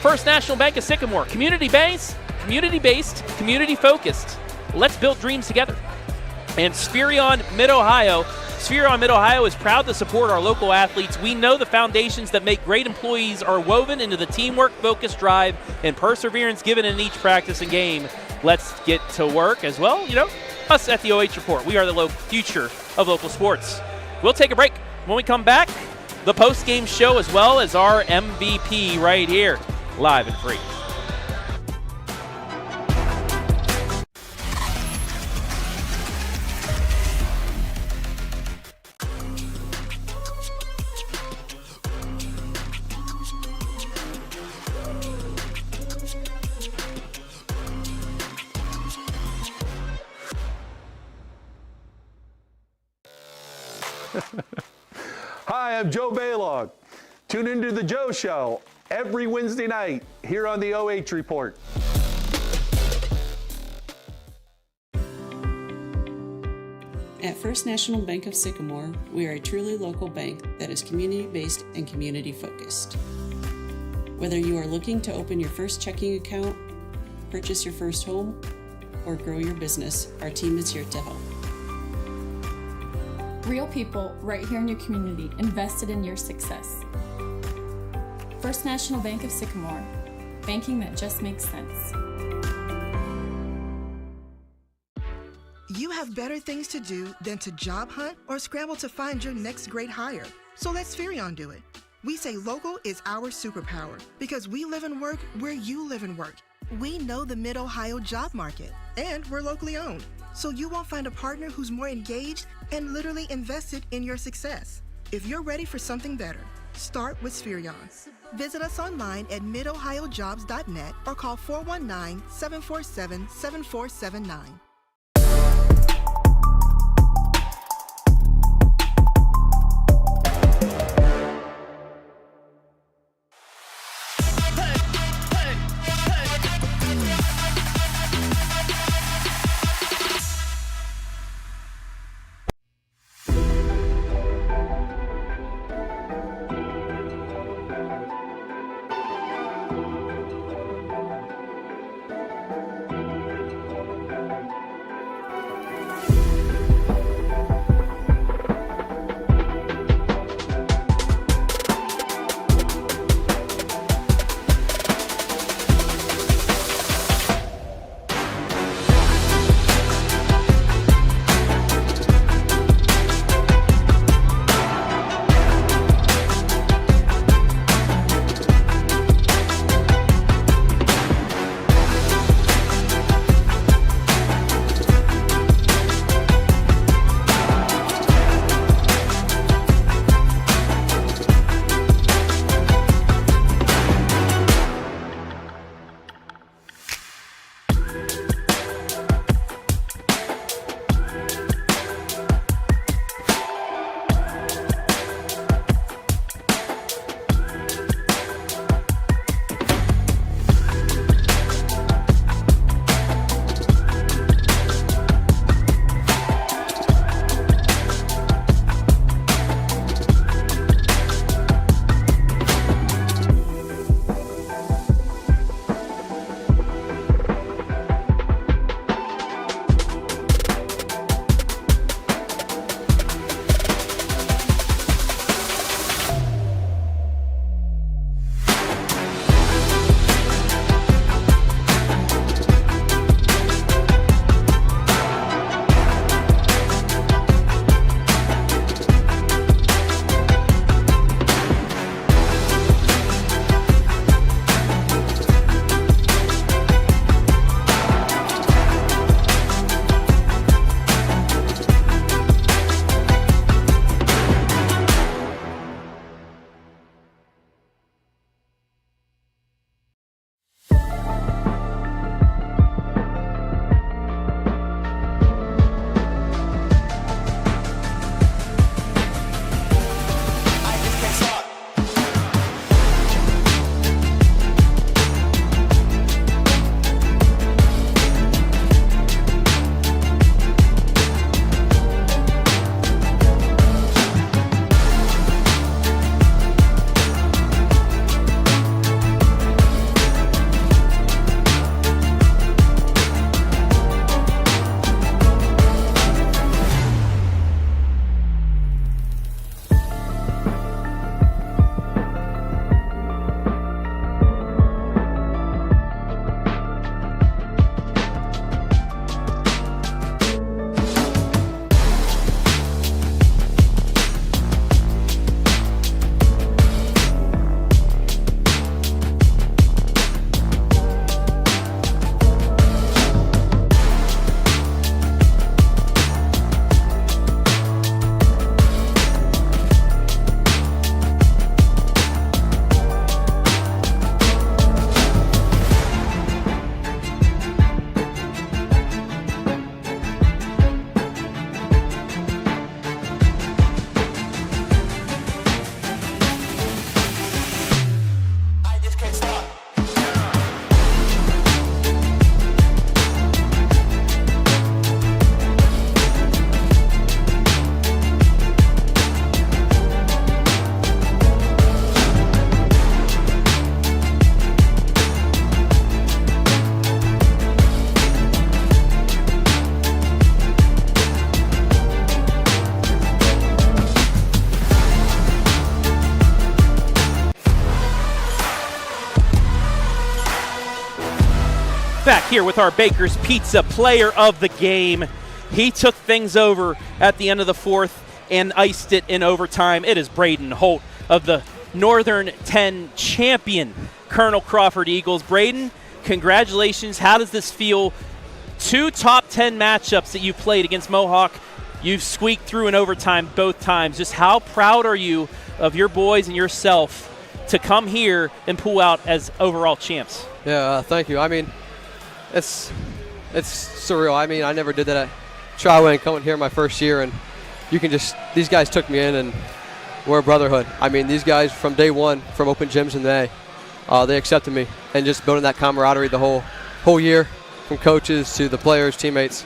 First National Bank of Sycamore, community based, community-based, community-focused. Let's build dreams together. And Spherion Mid Ohio. Spherion Mid Ohio is proud to support our local athletes. We know the foundations that make great employees are woven into the teamwork, focus, drive, and perseverance given in each practice and game. Let's get to work as well. You know, us at the OH Report, we are the future of local sports. We'll take a break. When we come back, the post-game show as well as our MVP right here, live and free. Hi, I'm Joe Baylog. Tune into the Joe Show every Wednesday night here on the OH Report. At First National Bank of Sycamore, we are a truly local bank that is community-based and community-focused. Whether you are looking to open your first checking account, purchase your first home, or grow your business, our team is here to help. Real people right here in your community invested in your success. First National Bank of Sycamore, banking that just makes sense. You have better things to do than to job hunt or scramble to find your next great hire. So let Spherion do it. We say local is our superpower because we live and work where you live and work. We know the Mid-Ohio job market, and we're locally owned. So you won't find a partner who's more engaged and literally invested in your success. If you're ready for something better, start with Spherion. Visit us online at midohiojobs.net or call 419-747-7479. Back here with our Baker's Pizza player of the game. He took things over at the end of the fourth and iced it in overtime. It is Brayden Holt of the Northern 10 champion Colonel Crawford Eagles. Brayden, congratulations. How does this feel? 2 top 10 matchups that you played against Mohawk. You've squeaked through in overtime both times. Just how proud are you of your boys and yourself to come here and pull out as overall champs? Yeah, thank you. I mean, it's surreal. I mean, I never did that at Tri-Wing, coming here my first year, and you can just, these guys took me in, and we're a brotherhood. I mean, these guys from day one, from open gyms in May, they accepted me, and just building that camaraderie the whole year, from coaches to the players, teammates.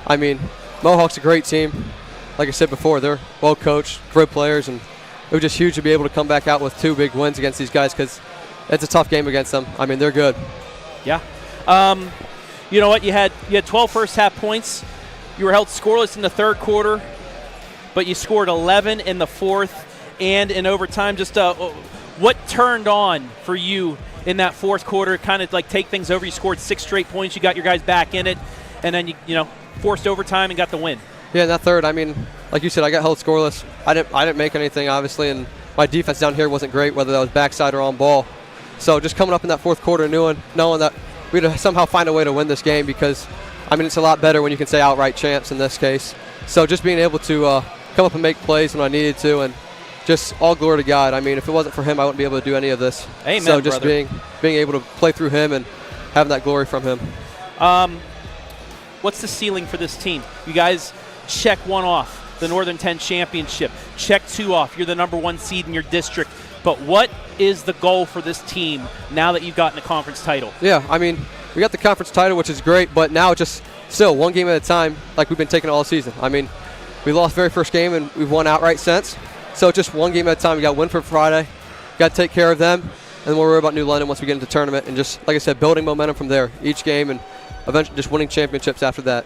I mean, Mohawk's a great team. Like I said before, they're well coached, great players, and it was just huge to be able to come back out with 2 big wins against these guys, because it's a tough game against them. I mean, they're good. Yeah. You know what? You had 12 first half points. You were held scoreless in the third quarter, but you scored 11 in the fourth and in overtime. Just what turned on for you in that fourth quarter? Kind of like take things over. You scored 6 straight points. You got your guys back in it, and then you forced overtime and got the win. Yeah, in that third, I mean, like you said, I got held scoreless. I didn't make anything, obviously, and my defense down here wasn't great, whether that was backside or on ball. So just coming up in that fourth quarter, knowing that we'd somehow find a way to win this game, because, I mean, it's a lot better when you can say outright champs in this case. So just being able to come up and make plays when I needed to, and just all glory to God. I mean, if it wasn't for him, I wouldn't be able to do any of this. Amen, so just brother. being able to play through him and having that glory from him. What's the ceiling for this team? You guys check 1 off, the Northern 10 championship. Check 2 off, you're the #1 seed in your district. But what is the goal for this team now that you've gotten a conference title? Yeah, I mean, we got the conference title, which is great, but now just still 1 game at a time, like we've been taking all season. I mean, we lost very first game, and we've won outright since. So just 1 game at a time. We got to win for Friday, got to take care of them, and then we'll worry about New London once we get into the tournament. And just, like I said, building momentum from there each game, and eventually just winning championships after that.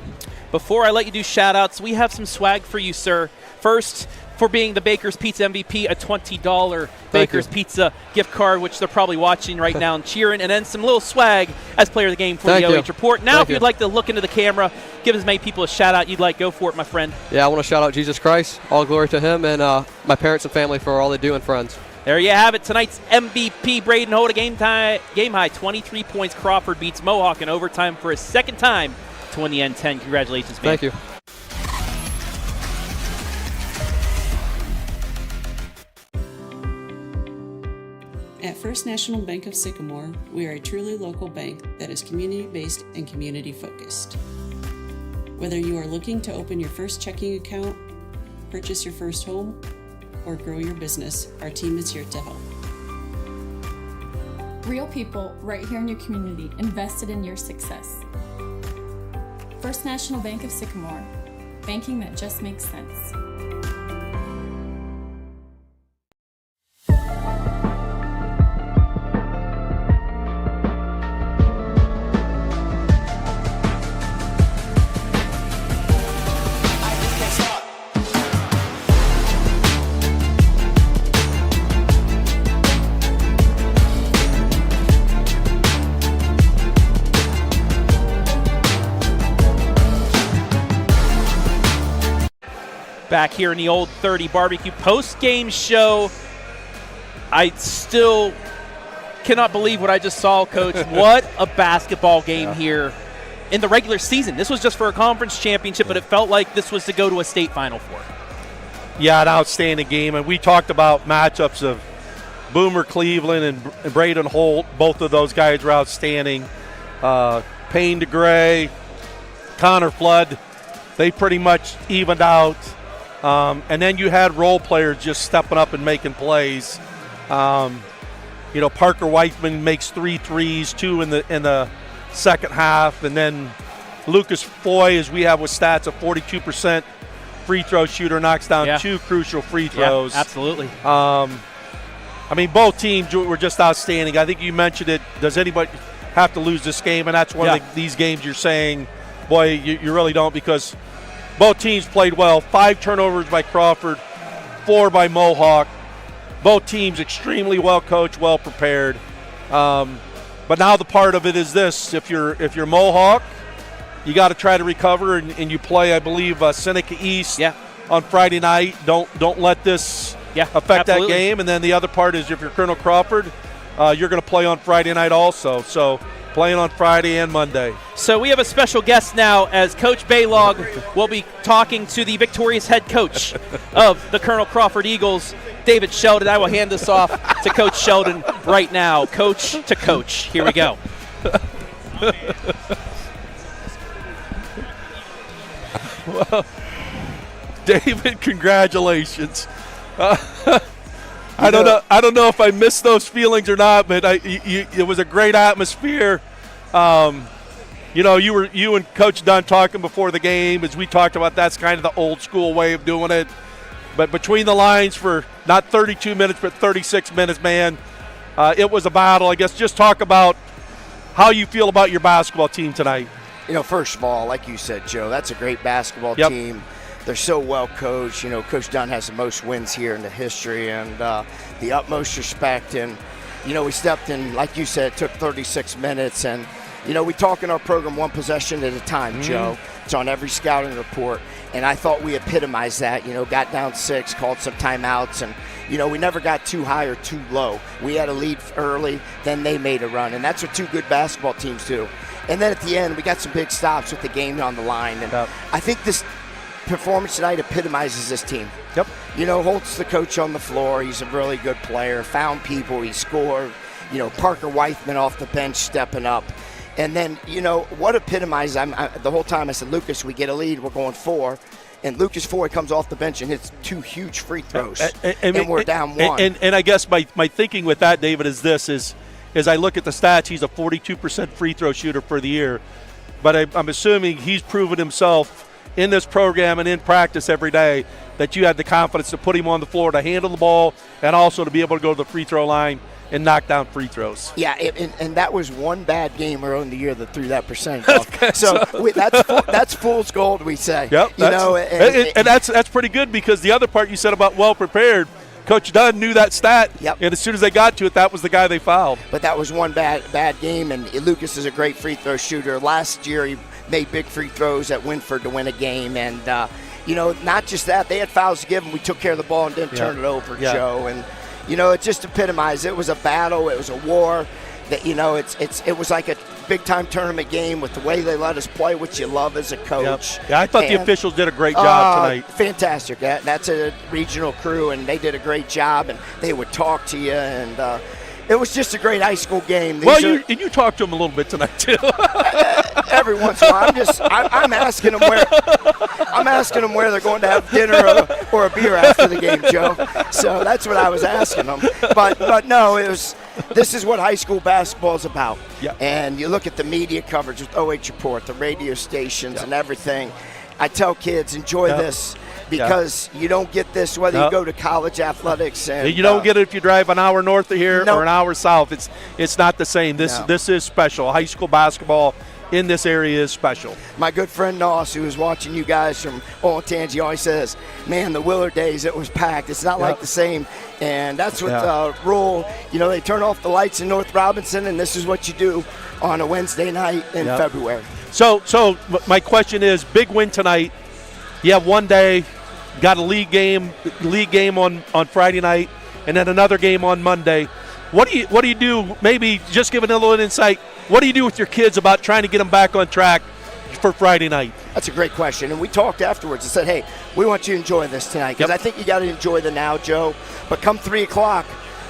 Before I let you do shout-outs, we have some swag for you, sir. First, for being the Baker's Pizza MVP, a $20 Baker's Pizza gift card, which they're probably watching right now and cheering, and then some little swag as player of the game for the OH Report. Now, if you'd like to look into the camera, give as many people a shout-out you'd like, go for it, my friend. Yeah, I want to shout out Jesus Christ. All glory to him, and my parents and family for all they do, and friends. There you have it. Tonight's MVP, Brayden Holt, a game high 23 points. Crawford beats Mohawk in overtime for a second time to win the N-10. Congratulations, man. Thank you. At First National Bank of Sycamore, we are a truly local bank that is community-based and community-focused. Whether you are looking to open your first checking account, purchase your first home, or grow your business, our team is here to help. Real people right here in your community invested in your success. First National Bank of Sycamore, banking that just makes sense. Back here in the Old 30 Barbecue post-game show. I still cannot believe what I just saw, Coach. What a basketball game here in the regular season. This was just for a conference championship, but it felt like this was to go to a state final for. Yeah, an outstanding game. And we talked about matchups of Boomer Cleveland and Brayden Holt. Both of those guys were outstanding. Payne DeGray, Connor Flood, they pretty much evened out. And then you had role players just stepping up and making plays. Parker Whiteman makes 3 threes, 2 in the second half, and then Lucas Foy, as we have with stats, a 42% free throw shooter, knocks down 2 crucial free throws. Yeah, absolutely. Both teams were just outstanding. I think you mentioned it. Does anybody have to lose this game? And that's one of these games you're saying, boy, you really don't, because both teams played well. 5 turnovers by Crawford, 4 by Mohawk. Both teams extremely well coached, well prepared. But now the part of it is this: if you're Mohawk, you got to try to recover, and you play, I believe, Seneca East on Friday night. Don't let this affect that game. And then the other part is if you're Colonel Crawford, you're going to play on Friday night also. So playing on Friday and Monday. So we have a special guest now, as Coach Baylog will be talking to the victorious head coach of the Colonel Crawford Eagles, David Sheldon. I will hand this off to Coach Sheldon right now. Coach to coach. Here we go. Well, David, congratulations. I don't know if I missed those feelings or not, but it was a great atmosphere. You and Coach Dunn talking before the game, as we talked about, that's kind of the old school way of doing it. But between the lines for not 32 minutes, but 36 minutes, man, it was a battle. I guess just talk about how you feel about your basketball team tonight. First of all, like you said, Joe, that's a great basketball team. They're so well coached. Coach Dunn has the most wins here in the history, and the utmost respect. And, we stepped in, like you said, it took 36 minutes. And, we talk in our program one possession at a time, Joe. It's on every scouting report. And I thought we epitomized that, got down 6, called some timeouts. And, we never got too high or too low. We had a lead early, then they made a run. And that's what two good basketball teams do. And then at the end, we got some big stops with the game on the line. And I think this performance tonight epitomizes this team. Yep. Holt's the coach on the floor. He's a really good player. Found people. He scored. Parker Weithman off the bench stepping up. And then, what epitomizes, the whole time I said, Lucas, we get a lead. We're going 4. And Lucas Ford comes off the bench and hits 2 huge free throws. And we're down 1. And I guess my thinking with that, David, is this, is I look at the stats, he's a 42% free throw shooter for the year. But I'm assuming he's proven himself in this program and in practice every day that you had the confidence to put him on the floor to handle the ball and also to be able to go to the free throw line and knock down free throws. Yeah, and that was one bad game early in the year that threw that percentage off. So that's fool's gold, we say. Yep. And that's pretty good, because the other part you said about well prepared, Coach Dunn knew that stat, and as soon as they got to it, that was the guy they fouled. But that was one bad game, and Lucas is a great free throw shooter. Last year he made big free throws at Winford to win a game, and not just that, they had fouls to give, and we took care of the ball and didn't turn it over, Joe. And it just epitomized. It was a battle. It was a war. That it was like a big-time tournament game with the way they let us play, which you love as a coach. Yeah, I thought the officials did a great job tonight. Fantastic. That's a regional crew, and they did a great job, and they would talk to you, and it was just a great high school game. You talked to them a little bit tonight too. Every once in a while, I'm asking them where they're going to have dinner or a beer after the game, Joe. So that's what I was asking them. But no, this is what high school basketball is about. Yeah. And you look at the media coverage with OH Report, the radio stations, and everything. I tell kids, enjoy this. Because you don't get this whether you go to college athletics. And you don't get it if you drive an hour north of here or an hour south. It's not the same. This is special. High school basketball in this area is special. My good friend Noss, who was watching you guys from Olentangy, always says, man, the Willard days, it was packed. It's not like the same. And that's what the rule, they turn off the lights in North Robinson, and this is what you do on a Wednesday night in February. So my question is, big win tonight. You have one day, got a league game on Friday night, and then another game on Monday. What do you do? Maybe just give a little insight. What do you do with your kids about trying to get them back on track for Friday night? That's a great question. And we talked afterwards and said, hey, we want you to enjoy this tonight, because I think you got to enjoy the now, Joe. But come 3 o'clock,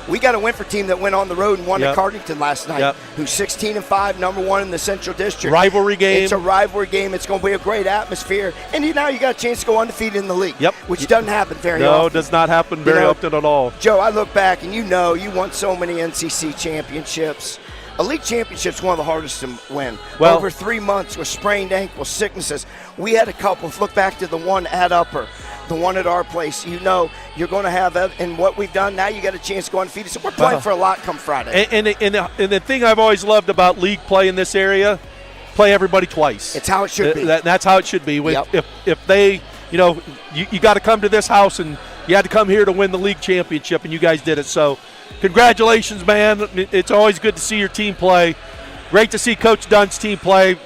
we got a Winford team that went on the road and won at Cardington last night, who's 16-5, number 1 in the Central District. Rivalry game. It's a rivalry game. It's going to be a great atmosphere. And now you got a chance to go undefeated in the league, which doesn't happen very often. No, it does not happen very often at all. Joe, I look back, and you won so many NCC championships. A league championship's one of the hardest to win. Well, over 3 months with sprained ankle, sicknesses. We had a couple. Look back to the one at Upper, the one at our place. You're going to have that. And what we've done, now you got a chance to go undefeated. So we're playing for a lot come Friday. And the thing I've always loved about league play in this area, play everybody twice. It's how it should be. That's how it should be. If they, you got to come to this house, and you had to come here to win the league championship, and you guys did it. So congratulations, man. It's always good to see your team play. Great to see Coach Dunn's team play.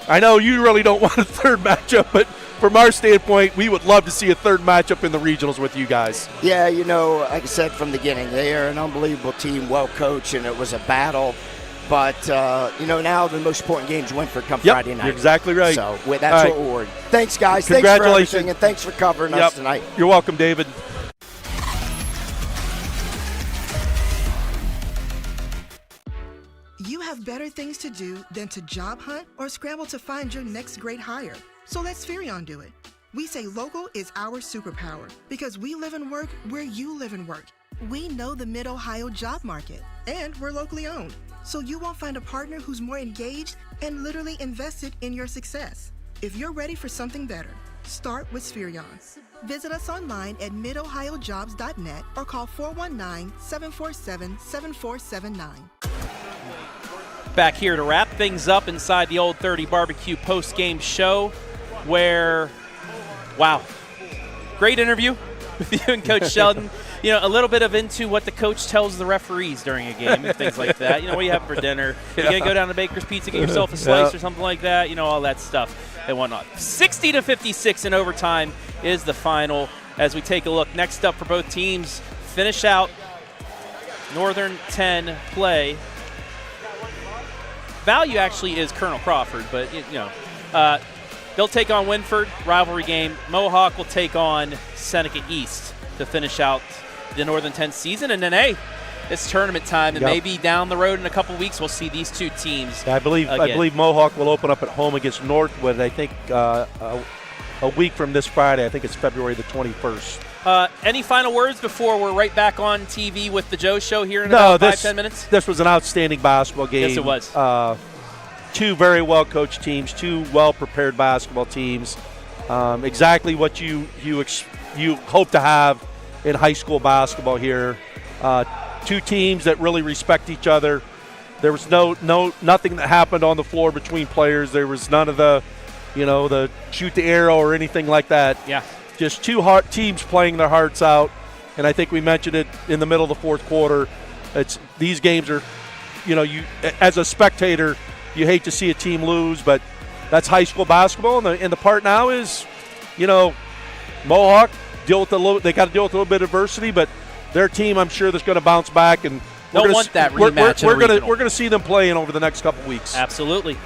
I know you really don't want a third matchup, but from our standpoint, we would love to see a third matchup in the regionals with you guys. Yeah, like I said from the beginning, they are an unbelievable team, well coached, and it was a battle. But, now the most important games win for come Friday night. You're exactly right. So that's what we're – thanks, guys. Thanks for everything, and thanks for covering us tonight. You're welcome, David. You have better things to do than to job hunt or scramble to find your next great hire. So let Spherion do it. We say local is our superpower because we live and work where you live and work. We know the Mid Ohio job market, and we're locally owned. So you won't find a partner who's more engaged and literally invested in your success. If you're ready for something better, start with Spherion. Visit us online at midohiojobs.net or call 419-747-7479. Back here to wrap things up inside the Old 30 Barbecue post-game show where, wow, great interview with you and Coach Sheldon. A little bit of into what the coach tells the referees during a game and things like that. What are you having for dinner? You're going to go down to Baker's Pizza, get yourself a slice or something like that, all that stuff and whatnot. 60-56 in overtime is the final as we take a look. Next up for both teams, finish out Northern 10 play. Value actually is Colonel Crawford, but, they'll take on Winford, rivalry game. Mohawk will take on Seneca East to finish out the Northern 10 season. And then, hey, it's tournament time, and maybe down the road in a couple weeks we'll see these two teams. I believe Mohawk will open up at home against Northwood, I think, a week from this Friday. I think it's February the 21st. Any final words before we're right back on TV with the Joe Show here in about 5-10 minutes? This was an outstanding basketball game. Yes, it was. Two very well-coached teams, two well-prepared basketball teams. Exactly what you hope to have in high school basketball here. Two teams that really respect each other. There was nothing that happened on the floor between players. There was none of the shoot the arrow or anything like that. Yeah. Just two teams playing their hearts out, and I think we mentioned it in the middle of the fourth quarter. These games are, you as a spectator, you hate to see a team lose, but that's high school basketball, and the part now is, Mohawk they got to deal with a little bit of adversity, but their team, I'm sure, that's going to bounce back, and they'll want that rematch. We're going to see them playing over the next couple weeks. Absolutely.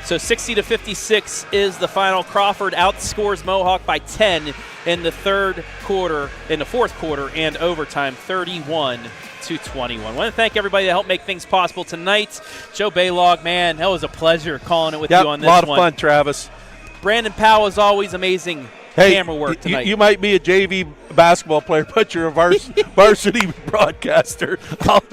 So 60-56 is the final. Crawford outscores Mohawk by 10 in the fourth quarter, and overtime, 31-21. I want to thank everybody that helped make things possible tonight. Joe Baylog, man, that was a pleasure calling it with you on this one. A lot of fun, Travis. Brandon Powell is always amazing. Camera work tonight. You might be a JV basketball player, but you're a varsity broadcaster.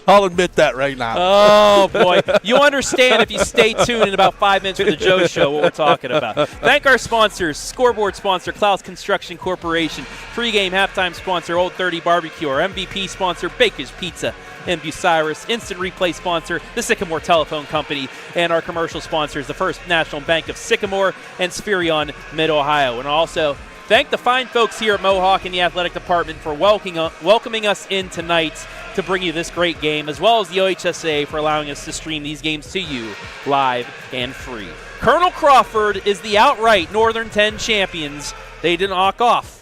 I'll admit that right now. Oh, boy. You'll understand if you stay tuned in about 5 minutes for the Joe Show what we're talking about. Thank our sponsors, scoreboard sponsor, Clouse Construction Corporation, pregame halftime sponsor, Old 30 Barbecue, our MVP sponsor, Baker's Pizza and Bucyrus, instant replay sponsor, the Sycamore Telephone Company, and our commercial sponsors, the First National Bank of Sycamore and Spherion Mid Ohio. And also thank the fine folks here at Mohawk and the athletic department for welcoming us in tonight to bring you this great game, as well as the OHSA for allowing us to stream these games to you live and free. Colonel Crawford is the outright Northern 10 champions. They didn't knock off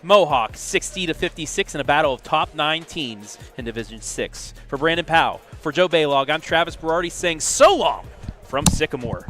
Mohawk 60-56 in a battle of top 9 teams in Division 6. For Brandon Powell, for Joe Baylog, I'm Travis Berardi saying so long from Sycamore.